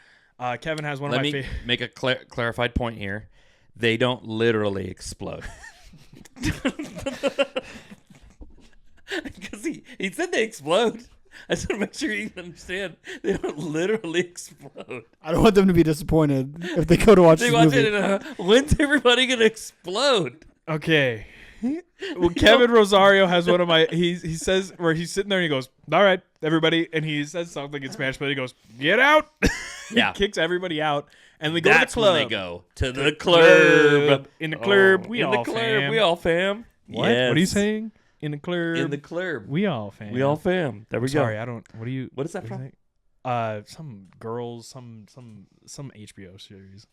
Kevin has one of Let my me favorite. make a clarified point here. They don't literally explode. Because he said they explode. I just want to make sure you understand. They don't literally explode. I don't want them to be disappointed if they go to watch They this watch movie. it and when's everybody going to explode? Okay. Well, Kevin Rosario has one of my. He says where he's sitting there and he goes, "All right, everybody," and he says something in Spanish, but he goes, "Get out!" Yeah. He kicks everybody out, and we go That's to the club. when they go to the club. In the club, we in all the club, fam. we all fam. What? Yes. What are you saying? In the club. In the club, we all fam. we all fam. There we Sorry, go. I don't. What are you? What is that what are from? you saying? Some girls, some HBO series.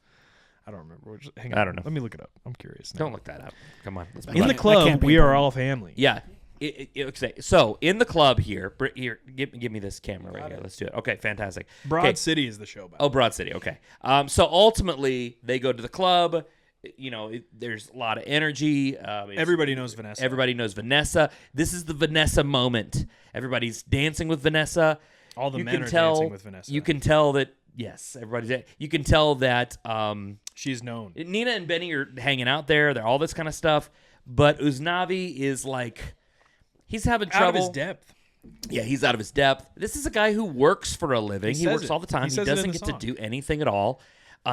I don't remember. Hang on. I don't know. Let me look it up. I'm curious. now. Don't look that up. Come on. Let's move In on. the That club, can't be we are important. all family. Yeah. Okay. So in the club here, give me this camera right here. Let's do it. Okay, fantastic. Broad Okay. City is the show. By Oh, Broad City. Okay. So ultimately, they go to the club. There's a lot of energy. Everybody knows Vanessa. Everybody knows Vanessa. This is the Vanessa moment. Everybody's dancing with Vanessa. All the You men can are tell, dancing with Vanessa. You can tell that. Yes, everybody's. You can tell that. She's known. Nina and Benny are hanging out there. They're all this kind of stuff. But Uznavi is like, he's having trouble. Out of his depth. Yeah, he's out of his depth. This is a guy who works for a living. He says works it. all the time. He He says it in doesn't the get song. to do anything at all.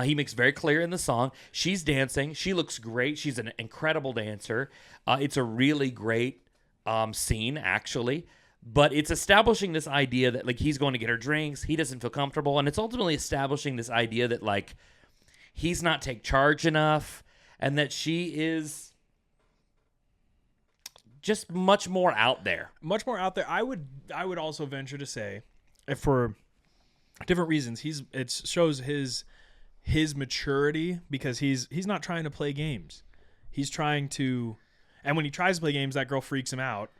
He makes very clear in the song. She's dancing. She looks great. She's an incredible dancer. It's a really great scene, actually. But it's establishing this idea that, like, he's going to get her drinks. He doesn't feel comfortable. And it's ultimately establishing this idea that, like, he's not take charge enough and that she is just much more out there. Much more out there. I would also venture to say, if for different reasons, it shows his maturity, because he's not trying to play games. He's trying to, and when he tries to play games, that girl freaks him out.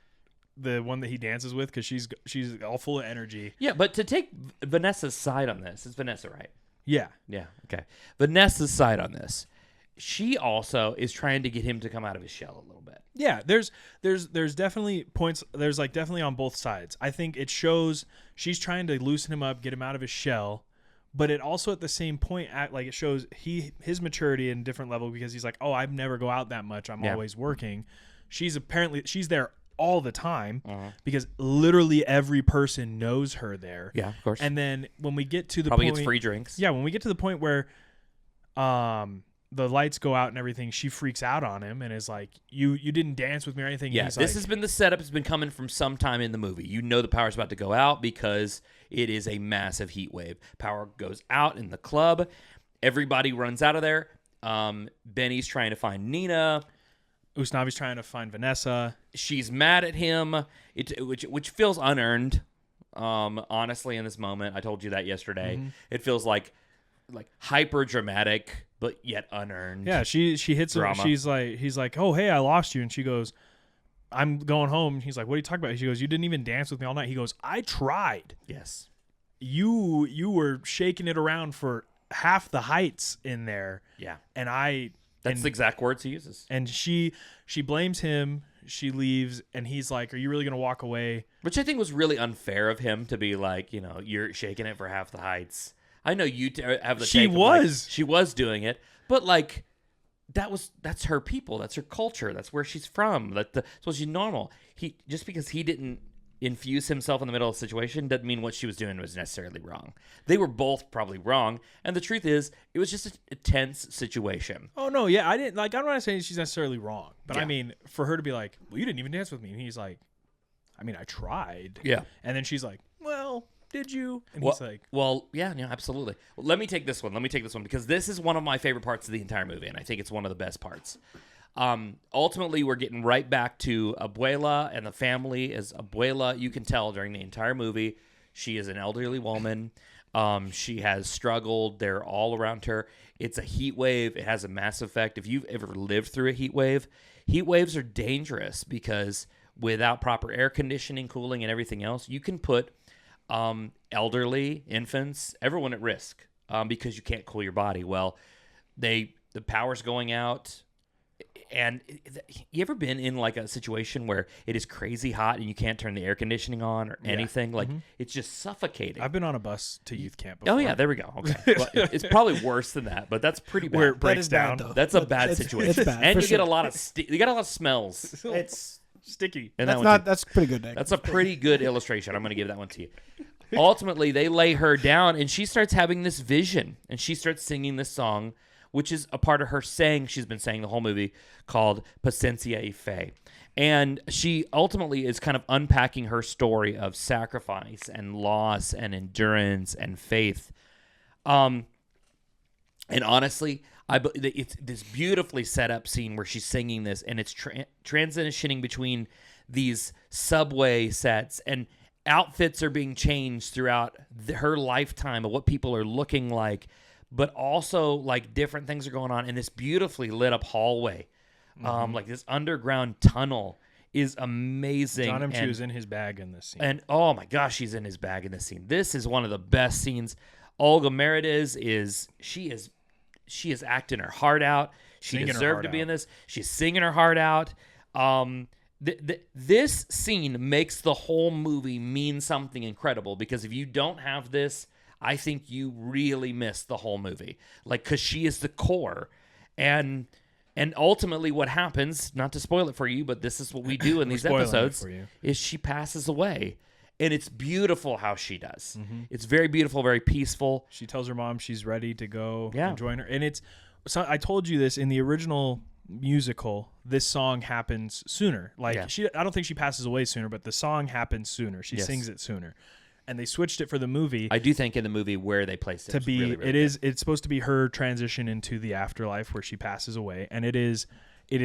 The one that he dances with, because she's all full of energy. Yeah, but to take Vanessa's side on this, it's Vanessa, right? Yeah. Yeah, okay. Vanessa's side on this, she also is trying to get him to come out of his shell a little bit. Yeah, there's definitely points. There's like definitely on both sides. I think it shows she's trying to loosen him up, get him out of his shell, but it also at the same point it shows his maturity in a different level, because he's like, oh, I never go out that much. I'm always working. She's there all the time, because literally every person knows her there. Yeah, of course. And then when we get to the Probably point, gets free drinks. yeah, when we get to the point where the lights go out and everything, she freaks out on him and is like, you didn't dance with me or anything. Yeah, He's this like, has been the setup. It's been coming from some time in the movie. You know the power's about to go out because it is a massive heat wave. Power goes out in the club. Everybody runs out of there. Benny's trying to find Nina. Usnavi's trying to find Vanessa. She's mad at him, which feels unearned. Honestly, in this moment, I told you that yesterday. Mm-hmm. It feels like hyper dramatic, but yet unearned. Yeah, she hits him. Drama. He's like, oh, hey, I lost you. And she goes, I'm going home. He's like, what are you talking about? She goes, you didn't even dance with me all night. He goes, I tried. Yes. You were shaking it around for half the heights in there. Yeah. And That's the exact words he uses. And she blames him. She leaves, and he's like, are you really going to walk away? Which I think was really unfair of him to be like, you're shaking it for half the heights. I know you have the She take of, was. she was doing it, but like that's her people, that's her culture, that's where she's from. So she's normal. Just because he didn't infuse himself in the middle of the situation doesn't mean what she was doing was necessarily wrong. They were both probably wrong, and the truth is, it was just a tense situation. Oh no, yeah, I'm not saying she's necessarily wrong, but Yeah. I mean, for her to be like, well, you didn't even dance with me, and he's like, I mean, I tried. Yeah. And then she's like, well, did you? And Well, he's like, yeah, absolutely. Well, let me take this one because this is one of my favorite parts of the entire movie, and I think it's one of the best parts. Ultimately, we're getting right back to Abuela and the family. As Abuela, you can tell during the entire movie, she is an elderly woman. She has struggled. They're all around her. It's a heat wave. It has a massive effect. If you've ever lived through a heat waves are dangerous because without proper air conditioning, cooling, and everything else, you can put elderly, infants, everyone at risk because you can't cool your body. Well, the power's going out. And you ever been in like a situation where it is crazy hot and you can't turn the air conditioning on or anything? Like it's just suffocating. I've been on a bus to youth camp before. Oh yeah, there we go. Okay, well, it's probably worse than that, but that's pretty bad. Where it breaks down. That's a bad situation, it's bad, and for you sure. get a lot of you get a lot of smells. It's sticky. And that's pretty good, Nick. That's a pretty good illustration. I'm going to give that one to you. Ultimately, they lay her down, and she starts having this vision, and she starts singing this song, which is a part of her saying she's been saying the whole movie, called Paciencia y Fe. And she ultimately is kind of unpacking her story of sacrifice and loss and endurance and faith. And honestly, it's this beautifully set up scene where she's singing this, and it's transitioning between these subway sets, and outfits are being changed throughout her lifetime of what people are looking like, but also like different things are going on in this beautifully lit up hallway. Like this underground tunnel is amazing. Jon M was in his bag in this scene. And oh my gosh, she's in his bag in this scene. This is one of the best scenes. Olga Merediz she is acting her heart out. She Singing her deserved heart to be out. in this. She's singing her heart out. This scene makes the whole movie mean something incredible, because if you don't have this, I think you really miss the whole movie. Like, because she is the core. And ultimately what happens, not to spoil it for you, but this is what we do in these spoiling it episodes, for you. is she passes away. And it's beautiful how she does. Mm-hmm. It's very beautiful, very peaceful. She tells her mom she's ready to go Yeah. and join her. And I told you this, in the original musical, this song happens sooner. Like Yeah. I don't think she passes away sooner, but the song happens sooner. She Yes. sings it sooner. And they switched it for the movie I do think in the movie where they placed it to was be really, really good. it's supposed to be her transition into the afterlife where she passes away. And it is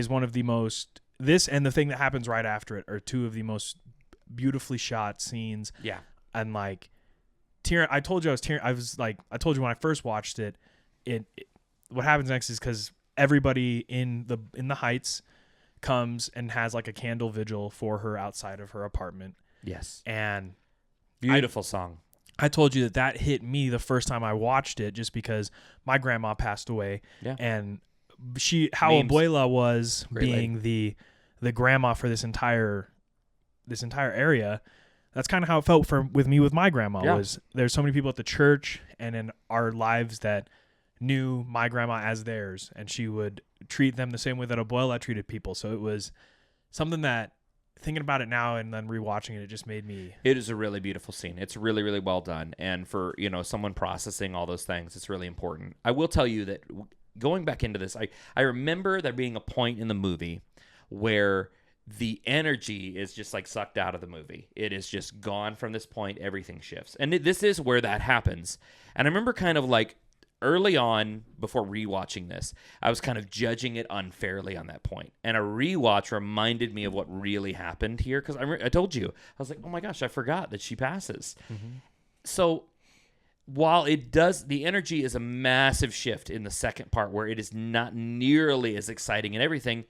one of the most, this and the thing that happens right after it are two of the most beautifully shot scenes. Yeah. And like tearing, I told you I was tearing. I told you when I first watched it, what happens next is because everybody in the Heights comes and has like a candle vigil for her outside of her apartment. Yes. And Beautiful song. I told you that hit me the first time I watched it, just because my grandma passed away. Yeah. And Memes. Abuela was Great being the grandma for this entire area. That's kind of how it felt with me with my grandma. Yeah. Was there's so many people at the church and in our lives that knew my grandma as theirs, and she would treat them the same way that Abuela treated people. So it was something that, thinking about it now and then rewatching it, it just made me. It is a really beautiful scene. It's really, really well done. And for, someone processing all those things, it's really important. I will tell you that going back into this, I remember there being a point in the movie where the energy is just like sucked out of the movie. It is just gone from this point. Everything shifts. And this is where that happens. And I remember kind of like early on, before rewatching this, I was kind of judging it unfairly on that point. And a rewatch reminded me of what really happened here. Because I told you, I was like, oh my gosh, I forgot that she passes. Mm-hmm. So while it does, the energy is a massive shift in the second part where it is not nearly as exciting and everything.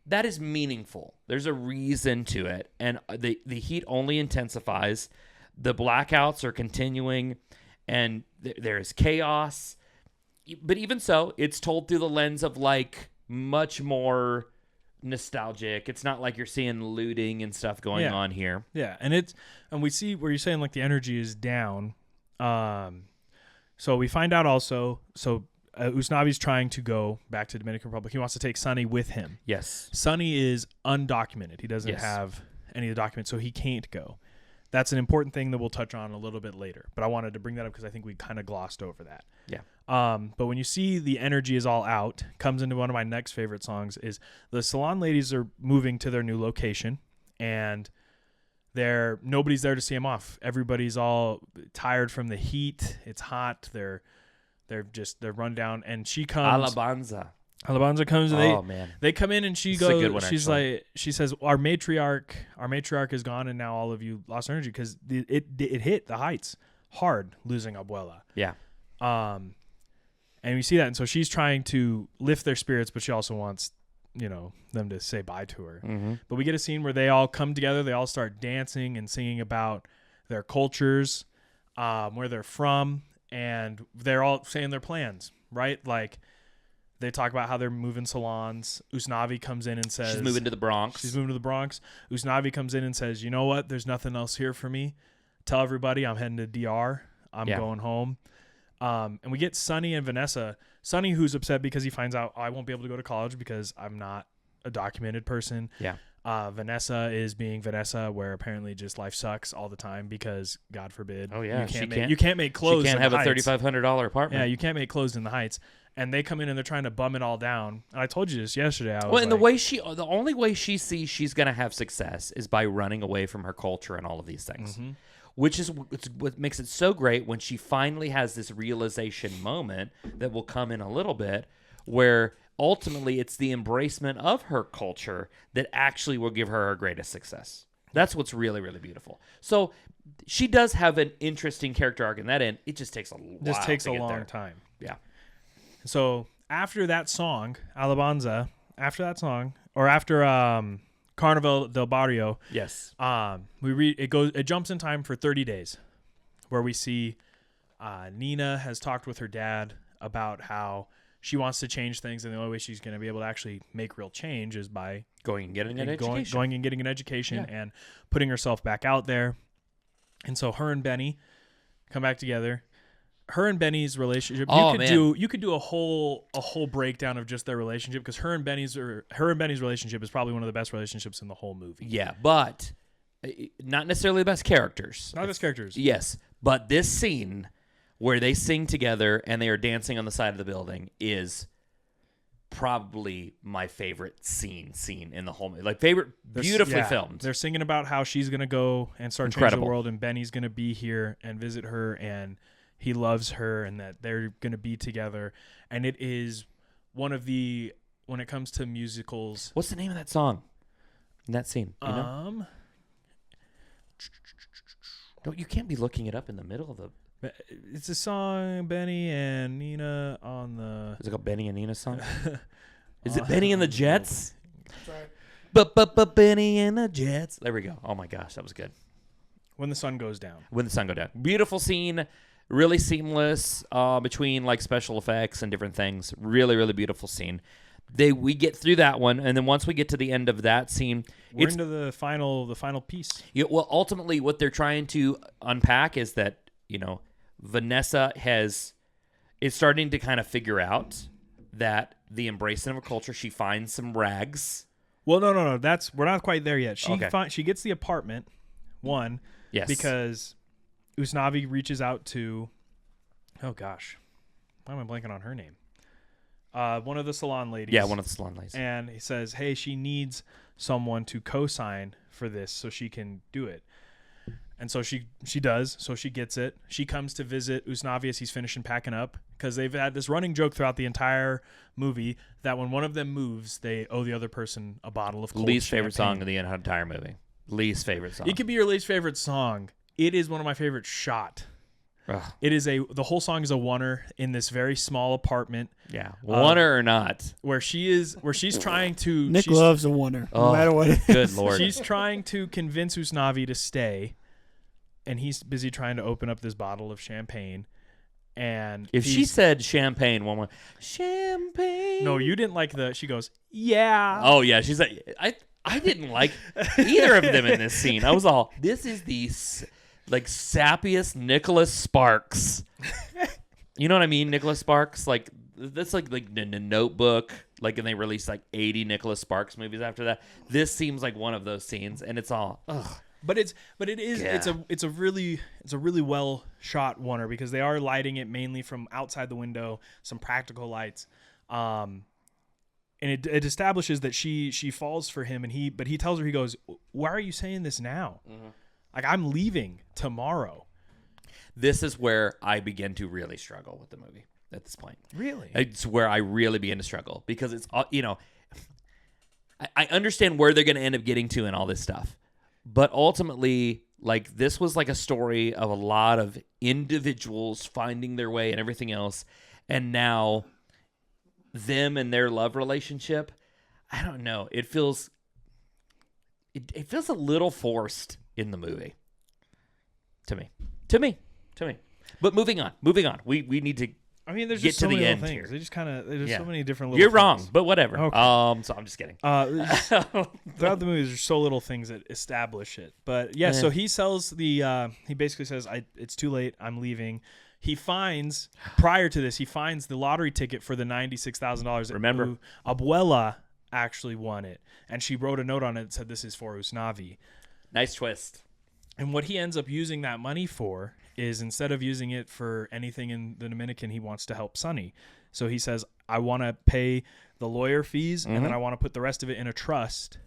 That is meaningful. There's a reason to it. And the heat only intensifies. The blackouts are continuing. And there is chaos. But even so, it's told through the lens of like much more nostalgic. It's not like you're seeing looting and stuff going on here. Yeah. And we see where you're saying like the energy is down. So we find out also, Usnavi's trying to go back to Dominican Republic. He wants to take Sonny with him. Yes. Sonny is undocumented. He doesn't have any of the documents, so he can't go. That's an important thing that we'll touch on a little bit later. But I wanted to bring that up because I think we kind of glossed over that. Yeah. But when you see the energy is all out, comes into one of my next favorite songs is the salon ladies are moving to their new location, and nobody's there to see them off. Everybody's all tired from the heat. It's hot. They're run down, and she comes. Alabanza comes, and they come in, and she goes. She says, "Our matriarch is gone, and now all of you lost energy because it hit the heights hard, losing Abuela." Yeah. And we see that, and so she's trying to lift their spirits, but she also wants, them to say bye to her. Mm-hmm. But we get a scene where they all come together. They all start dancing and singing about their cultures, where they're from. And they're all saying their plans, right? Like, they talk about how they're moving salons. Usnavi comes in and says... She's moving to the Bronx. Usnavi comes in and says, you know what? There's nothing else here for me. Tell everybody I'm heading to DR. I'm going home. And we get Sonny and Vanessa. Sonny, who's upset because he finds out I won't be able to go to college because I'm not a documented person. Yeah. Vanessa is being Vanessa, where apparently just life sucks all the time because, God forbid, you can't make clothes. She can't have a $3,500 apartment. Yeah, you can't make clothes in the Heights. And they come in and they're trying to bum it all down. And I told you this yesterday. The only way she sees she's going to have success is by running away from her culture and all of these things, mm-hmm. which is what makes it so great when she finally has this realization moment that will come in a little bit, where ultimately it's the embracement of her culture that actually will give her her greatest success. That's what's really, really beautiful. So she does have an interesting character arc in that end. It just takes a while. This takes a long time. Yeah. So after that song, Alabanza, after Carnival del Barrio, yes, it jumps in time for 30 days, where we see Nina has talked with her dad about how she wants to change things, and the only way she's going to be able to actually make real change is by going and getting an education and putting herself back out there. And so her and Benny come back together. Her and Benny's relationship, you could do a whole breakdown of just their relationship, because her and Benny's relationship is probably one of the best relationships in the whole movie. Yeah, but not necessarily the best characters. Not the best characters. Yes, but this scene where they sing together and they are dancing on the side of the building is probably my favorite scene in the whole movie. Like, beautifully filmed. They're singing about how she's going to go and start changing the world, and Benny's going to be here and visit her, and he loves her, and that they're going to be together. And it is one of the, when it comes to musicals. What's the name of that song in that scene? You know? You can't be looking it up in the middle of the... It's a song, Benny and Nina on the... Is it called Benny and Nina song? Is it Benny and the Jets? But Benny and the Jets. There we go. Oh my gosh, that was good. When the Sun Goes Down. Beautiful scene. Really seamless between like special effects and different things. Really, really beautiful scene. We get through that one, and then once we get to the end of that scene, we're into the final piece. Yeah, well, ultimately, what they're trying to unpack is that, Vanessa is starting to kind of figure out that the embracing of her culture, she finds some rags. Well, no. We're not quite there yet. She gets the apartment, yes, because Usnavi reaches out to, oh gosh, why am I blanking on her name? one of the salon ladies. Yeah, one of the salon ladies. And he says, hey, she needs someone to co-sign for this so she can do it. And so she does. So she gets it. She comes to visit Usnavi as he's finishing packing up, because they've had this running joke throughout the entire movie that when one of them moves, they owe the other person a bottle of cold Least favorite champagne. song of the entire movie. Least favorite song. It could be your least favorite song. It is one of my favorite shot. Ugh. It is the whole song is a oneer in this very small apartment. Yeah, oneer or not. Where she's trying to. Nick loves a wonder, no matter what it is. Good Lord. She's trying to convince Usnavi to stay, and he's busy trying to open up this bottle of champagne. And if she said champagne one more, champagne. No, you didn't like the. She goes, yeah. Oh yeah, she's like, I didn't like either of them in this scene. I was all, this is the sappiest Nicholas Sparks. You know what I mean? Nicholas Sparks, like that's like the Notebook, like, and they released like 80 Nicholas Sparks movies after that. This seems like one of those scenes, and it's all, ugh. But it's a really well shot oneer, because they are lighting it mainly from outside the window, some practical lights, and it establishes that she falls for him, but he tells her, he goes, why are you saying this now? Mm-hmm. Like, I'm leaving tomorrow. This is where I begin to really struggle with the movie at this point. Really? It's where I really begin to struggle, because it's, I understand where they're going to end up getting to and all this stuff. But ultimately, like, this was like a story of a lot of individuals finding their way and everything else. And now them and their love relationship, I don't know. It feels a little forced in the movie. To me. But moving on. We need to I mean, there's get just to so the many end little here. things. They just kind of, there's so many different little You're things. wrong, but whatever. Okay. So I'm just kidding. Throughout the movie, there's so little things that establish it. But yeah, so he sells he basically says, it's too late, I'm leaving. Prior to this, he finds the lottery ticket for the $96,000. Remember, Abuela actually won it, and she wrote a note on it that said, this is for Usnavi. Nice twist. And what he ends up using that money for is, instead of using it for anything in the Dominican, he wants to help Sonny. So he says, I want to pay the lawyer fees, and then I want to put the rest of it in a trust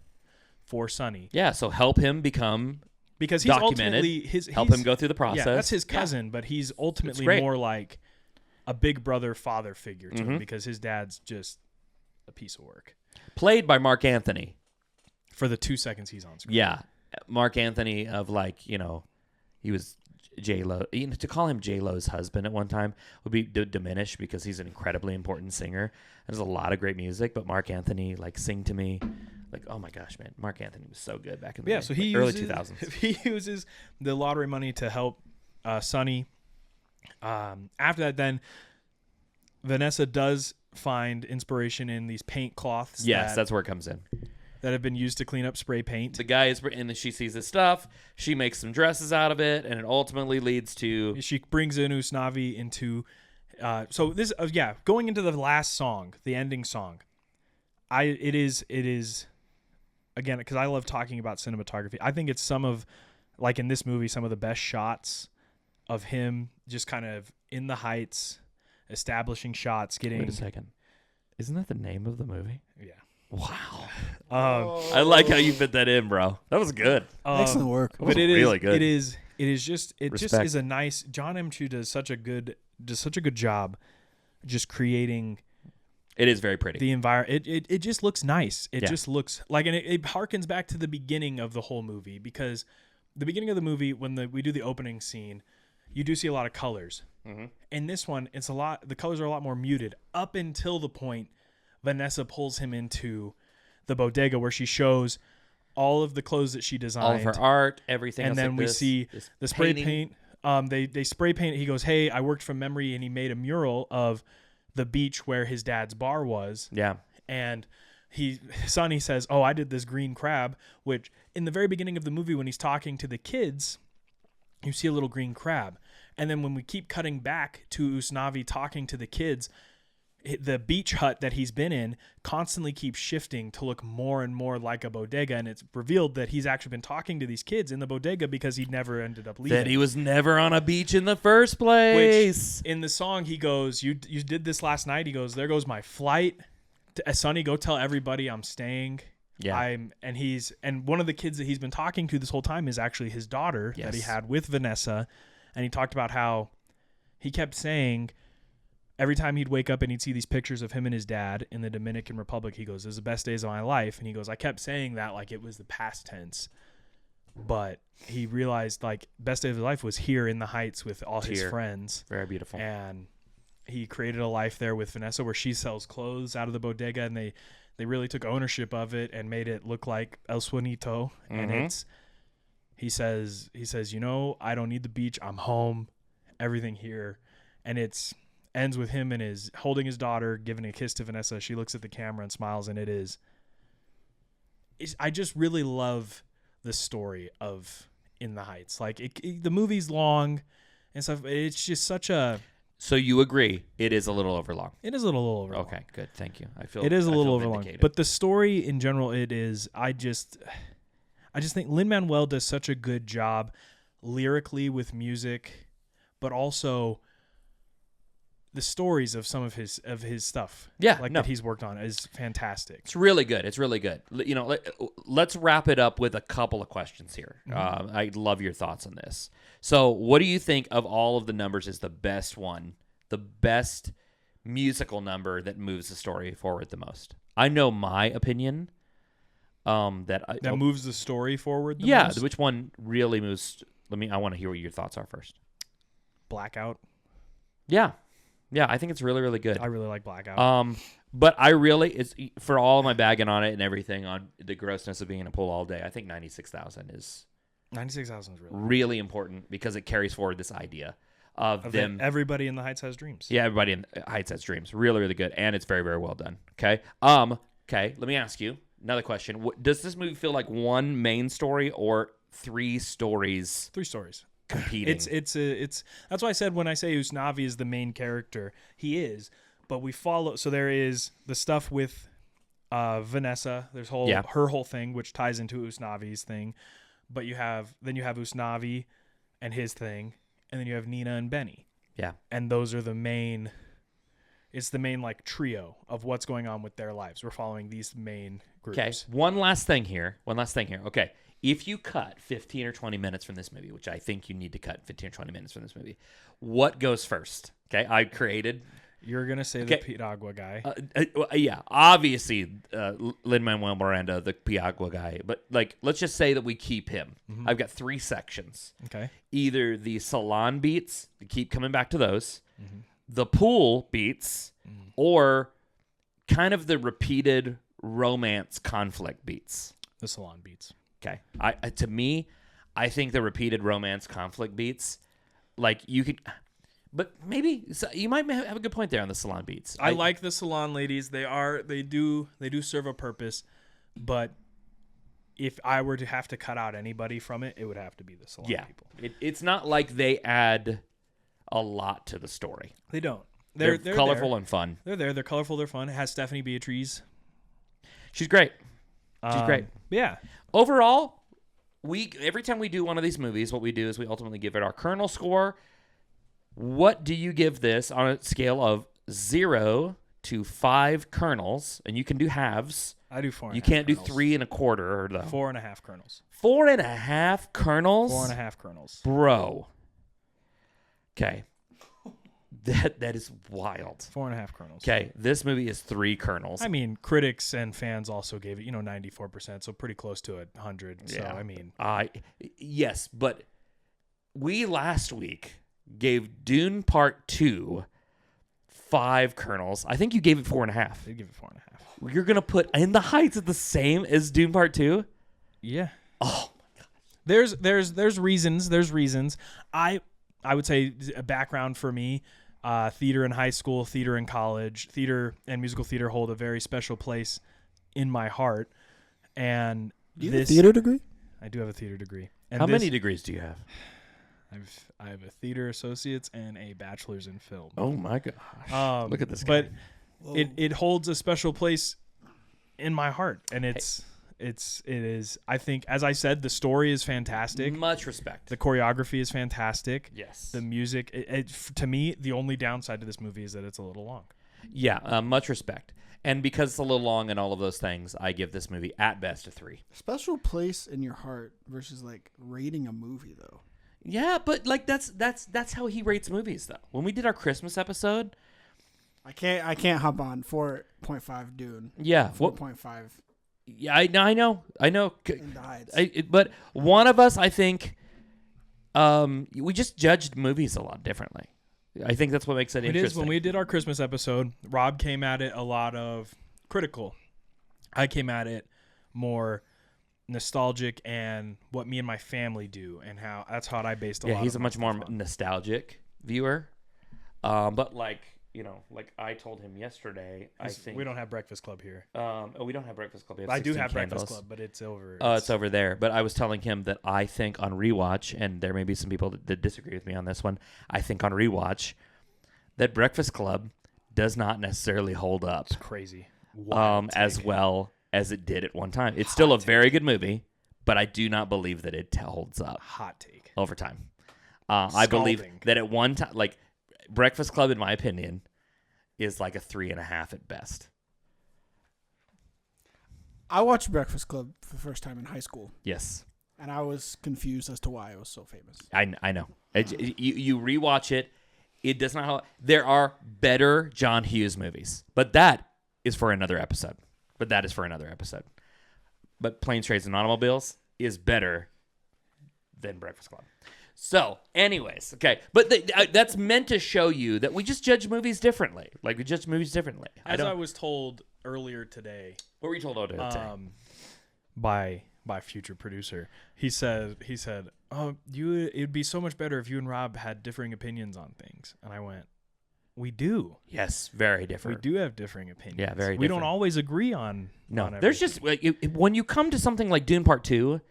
for Sonny. Yeah, so help him become, because he's documented, ultimately help him go through the process. Yeah, that's his cousin, but he's ultimately more like a big brother father figure to him, because his dad's just a piece of work. Played by Mark Anthony. For the 2 seconds he's on screen. Yeah. Mark Anthony of, like, he was J-Lo. To call him J-Lo's husband at one time would be diminished, because he's an incredibly important singer. There's a lot of great music, but Mark Anthony, like, Sing to Me. Like, oh my gosh, man. Mark Anthony was so good back in the day. So he early uses, 2000s. He uses the lottery money to help Sonny. After that, then Vanessa does find inspiration in these paint cloths. Yes, that's where it comes in. That have been used to clean up spray paint. The guy is, and then she sees this stuff. She makes some dresses out of it, and it ultimately leads to. She brings in Usnavi into. So this, going into the last song, the ending song. It is again, because I love talking about cinematography. I think it's some of, like in this movie, some of the best shots of him just kind of in the heights, establishing shots, getting. Wait a second. Isn't that the name of the movie? Yeah. Wow. I like how you fit that in, bro. That was good. Excellent work. But it really good. It is just Respect. is a nice. Jon M does such a good job, just creating. It is very pretty. The environment. It just looks nice. It just looks like, and it harkens back to the beginning of the whole movie, because the beginning of the movie, when we do the opening scene, you do see a lot of colors. Mm-hmm. In this one, the colors are a lot more muted up until the point Vanessa pulls him into the bodega where she shows all of the clothes that she designed, all of her art, everything. And then we see the spray painting. paint. They spray paint. He goes, "Hey, I worked from memory," and he made a mural of the beach where his dad's bar was. Yeah. And Sonny says, "Oh, I did this green crab," which in the very beginning of the movie, when he's talking to the kids, you see a little green crab. And then when we keep cutting back to Usnavi talking to the kids, the beach hut that he's been in constantly keeps shifting to look more and more like a bodega, and it's revealed that he's actually been talking to these kids in the bodega because he never ended up leaving. That he was never on a beach in the first place. Which, in the song, he goes, you did this last night. He goes, there goes my flight. Sonny, go tell everybody I'm staying. Yeah. And one of the kids that he's been talking to this whole time is actually his daughter that he had with Vanessa. And he talked about how he kept saying every time he'd wake up and he'd see these pictures of him and his dad in the Dominican Republic, he goes, "This is the best days of my life." And he goes, "I kept saying that like it was the past tense." But he realized like best day of his life was here in the Heights with all his friends. Very beautiful. And he created a life there with Vanessa where she sells clothes out of the bodega, and they really took ownership of it and made it look like El Suanito. And he says, I don't need the beach. I'm home. Everything here. And it's ends with him and his holding his daughter, giving a kiss to Vanessa. She looks at the camera and smiles, and I just really love the story of In the Heights. Like the movie's long and stuff. It's just such a. So you agree it is a little overlong? It is a little overlong. Okay, good. Thank you. It is a little overlong. But the story in general, it is. I just think Lin Manuel does such a good job lyrically with music, but also the stories of some of his stuff. That he's worked on is fantastic. It's really good. It's really good. Let's wrap it up with a couple of questions here. I'd love your thoughts on this. So what do you think of all of the numbers is the best one, the best musical number that moves the story forward the most? I know my opinion. That moves the story forward the most? Which one really moves? I want to hear what your thoughts are first. Blackout. Yeah, I think it's really, really good. I really like Blackout. But it's for all of my bagging on it and everything on the grossness of being in a pool all day. I think 96,000 is 96,000 is really important because it carries forward this idea of them. Everybody in the Heights has dreams. Yeah, everybody in the Heights has dreams. Really, really good, and it's very, very well done. Okay. Okay. Let me ask you another question. Does this movie feel like one main story or three stories? Three stories. Competing. It's that's why I said when I say Usnavi is the main character, he is. But we follow. So there is the stuff with Vanessa. There's her whole thing, which ties into Usnavi's thing. But you have Usnavi and his thing, and then you have Nina and Benny. Yeah. And those are the main. It's the main like trio of what's going on with their lives. We're following these main groups. Okay. One last thing here. Okay. If you cut 15 or 20 minutes from this movie, which I think you need to cut 15 or 20 minutes from this movie, what goes first? Okay, I created. You're going to say the Piragua guy. Yeah, obviously Lin Manuel Miranda, the Piragua guy. But let's just say that we keep him. Mm-hmm. I've got three sections. Okay. Either the salon beats, we keep coming back to those, the pool beats, or kind of the repeated romance conflict beats. The salon beats. Okay. To me, I think the repeated romance conflict beats, you could, but maybe you might have a good point there on the salon beats. I like the salon ladies. They do serve a purpose, but if I were to have to cut out anybody from it, it would have to be the salon people. It's not like they add a lot to the story. They don't. They're colorful and fun. They're there. They're colorful. They're fun. It has Stephanie Beatriz. She's great. She's great. Yeah. Overall, every time we do one of these movies, what we do is we ultimately give it our kernel score. What do you give this on a scale of 0 to 5 kernels? And you can do halves. I do 4.5. You can't kernels. do 3 1/4 though. 4.5 kernels. 4.5 kernels. 4.5 kernels, bro. Okay. That is wild. 4.5 kernels. Okay, this movie is 3 kernels. I mean, critics and fans also gave it, 94%, so pretty close to 100. So I mean, yes, but we last week gave Dune Part 2 5 kernels. I think you gave it 4.5. They give it 4.5. You're gonna put In the Heights at the same as Dune Part 2? Yeah. Oh my god. There's reasons. There's reasons. I would say a background for me. Theater in high school, theater in college, theater and musical theater hold a very special place in my heart. And do you have a theater degree? I do have a theater degree. And how many degrees do you have? I have a theater associates and a bachelor's in film. Oh my gosh! Look at this guy. But it holds a special place in my heart, and it is. I think, as I said, the story is fantastic. Much respect. The choreography is fantastic. Yes. The music. To me, the only downside to this movie is that it's a little long. Yeah, much respect. And because it's a little long and all of those things, I give this movie at best a 3. Special place in your heart versus like rating a movie though. Yeah, but like that's how he rates movies though. When we did our Christmas episode, I can't hop on 4.5 Dune. yeah, 4.5 yeah, I know. in the Heights. But one of us, I think, we just judged movies a lot differently. I think that's what makes it interesting. It is. When we did our Christmas episode, Rob came at it a lot of critical. I came at it more nostalgic and what me and my family do, and how that's how I based a lot. Yeah, he's of a my much more stuff on. nostalgic viewer. But like I told him yesterday, I think We don't have Breakfast Club here. we don't have Breakfast Club. We have I do 16 have Candles. Breakfast Club, but it's over. It's over there. But I was telling him that I think on rewatch, and there may be some people that disagree with me on this one, I think on rewatch that Breakfast Club does not necessarily hold up It's crazy. Wild as take. well as it did at one time. It's still a very good movie, but I do not believe that it holds up Hot take. over time. I believe Scalding. that at one time, like Breakfast Club, in my opinion, is like a 3.5 at best. I watched Breakfast Club for the first time in high school, Yes, and I was confused as to why it was so famous. I know. You rewatch it. It does not. There are better John Hughes movies, but that is for another episode. But Planes, Trains, and Automobiles is better than Breakfast Club. So, anyways, okay. But that's meant to show you that we just judge movies differently. Like, we judge movies differently. As I was told earlier today, What were you told today? by future producer, he said, "Oh, it'd be so much better if you and Rob had differing opinions on things." And I went, "We do. Yes, very We different. do have differing opinions. Yeah, very We don't different. always agree on No, on there's everything. just when you come to something like Dune Part 2,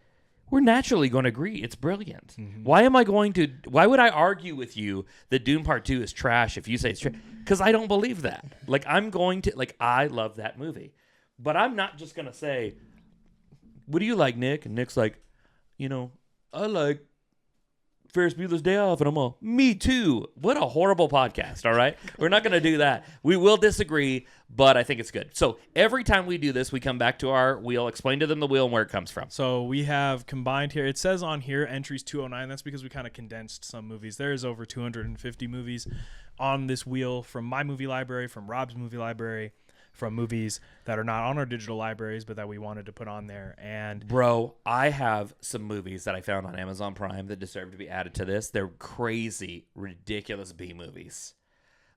we're naturally going to agree. It's brilliant. Mm-hmm. Why would I argue with you that Dune Part 2 is trash if you say it's trash? Because I don't believe that. Like, I love that movie. But I'm not just going to say, what do you like, Nick? And Nick's like, I like Ferris Bueller's Day Off. And I'm all, me too. What a horrible podcast, all right? We're not going to do that. We will disagree, but I think it's good. So every time we do this, we come back to our wheel, explain to them the wheel and where it comes from. So we have combined here. It says on here entries 209. That's because we kind of condensed some movies. There is over 250 movies on this wheel from my movie library, from Rob's movie library, from movies that are not on our digital libraries, but that we wanted to put on there. And Bro, I have some movies that I found on Amazon Prime that deserve to be added to this. They're crazy, ridiculous B movies.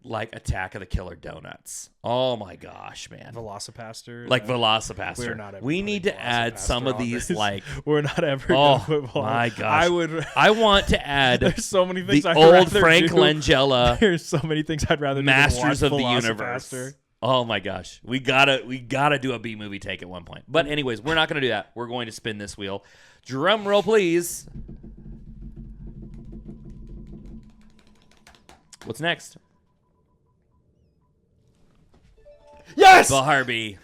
Like Attack of the Killer Donuts. Oh my gosh, man. Velocipaster. Like Velocipaster. We're not ever we putting need to add some of Velocipaster on these, this. like, We're not ever oh gonna put my gosh. I I want to add There's so many things the I'd old rather Frank do. Langella There's so many things I'd rather do Masters than of watch the Universe. Velocipaster. Oh my gosh. We gotta do a B movie take at one point. But anyways, we're not gonna do that. We're going to spin this wheel. Drum roll, please. What's next? Yes. Barbie.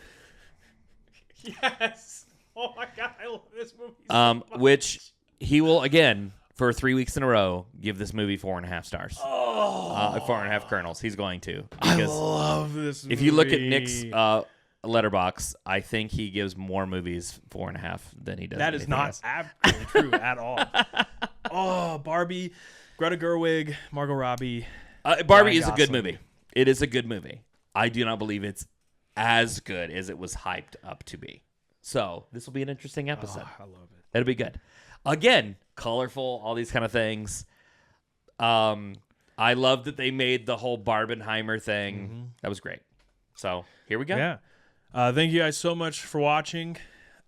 Yes. Oh my god, I love this movie. So much. Which he will again for 3 weeks in a row give this movie 4.5 stars. 4.5 kernels. He's going to I because love this movie. if you look at Nick's letterbox, I think he gives more movies 4.5 than he does. that is anything not else. absolutely true at all. Oh, Barbie, Greta Gerwig, Margot Robbie. Barbie Ryan is a good Gosling. movie. It is a good movie. I do not believe it's as good as it was hyped up to be. So this will be an interesting episode. Oh, I love it. It'll be good. Again, colorful, all these kind of things. I love that they made the whole Barbenheimer thing. Mm-hmm. That was great. So here we go. Yeah. Thank you guys so much for watching.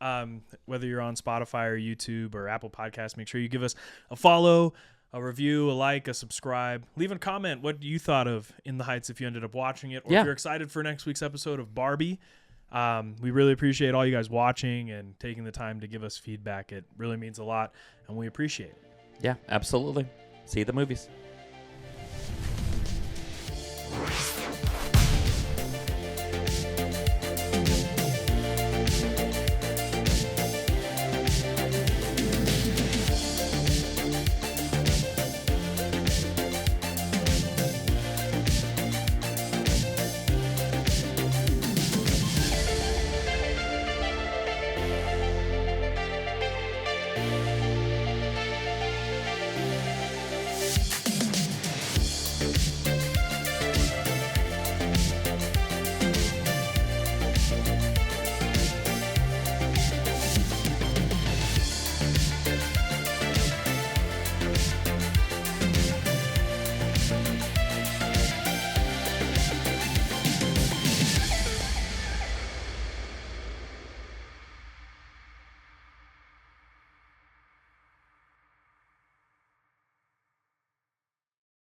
Whether you're on Spotify or YouTube or Apple Podcasts, make sure you give us a follow, a review, a like, a subscribe. Leave a comment what you thought of In the Heights if you ended up watching it, or Yeah. if you're excited for next week's episode of Barbie. We really appreciate all you guys watching and taking the time to give us feedback. It really means a lot, and we appreciate it. Yeah, absolutely. See you at the movies.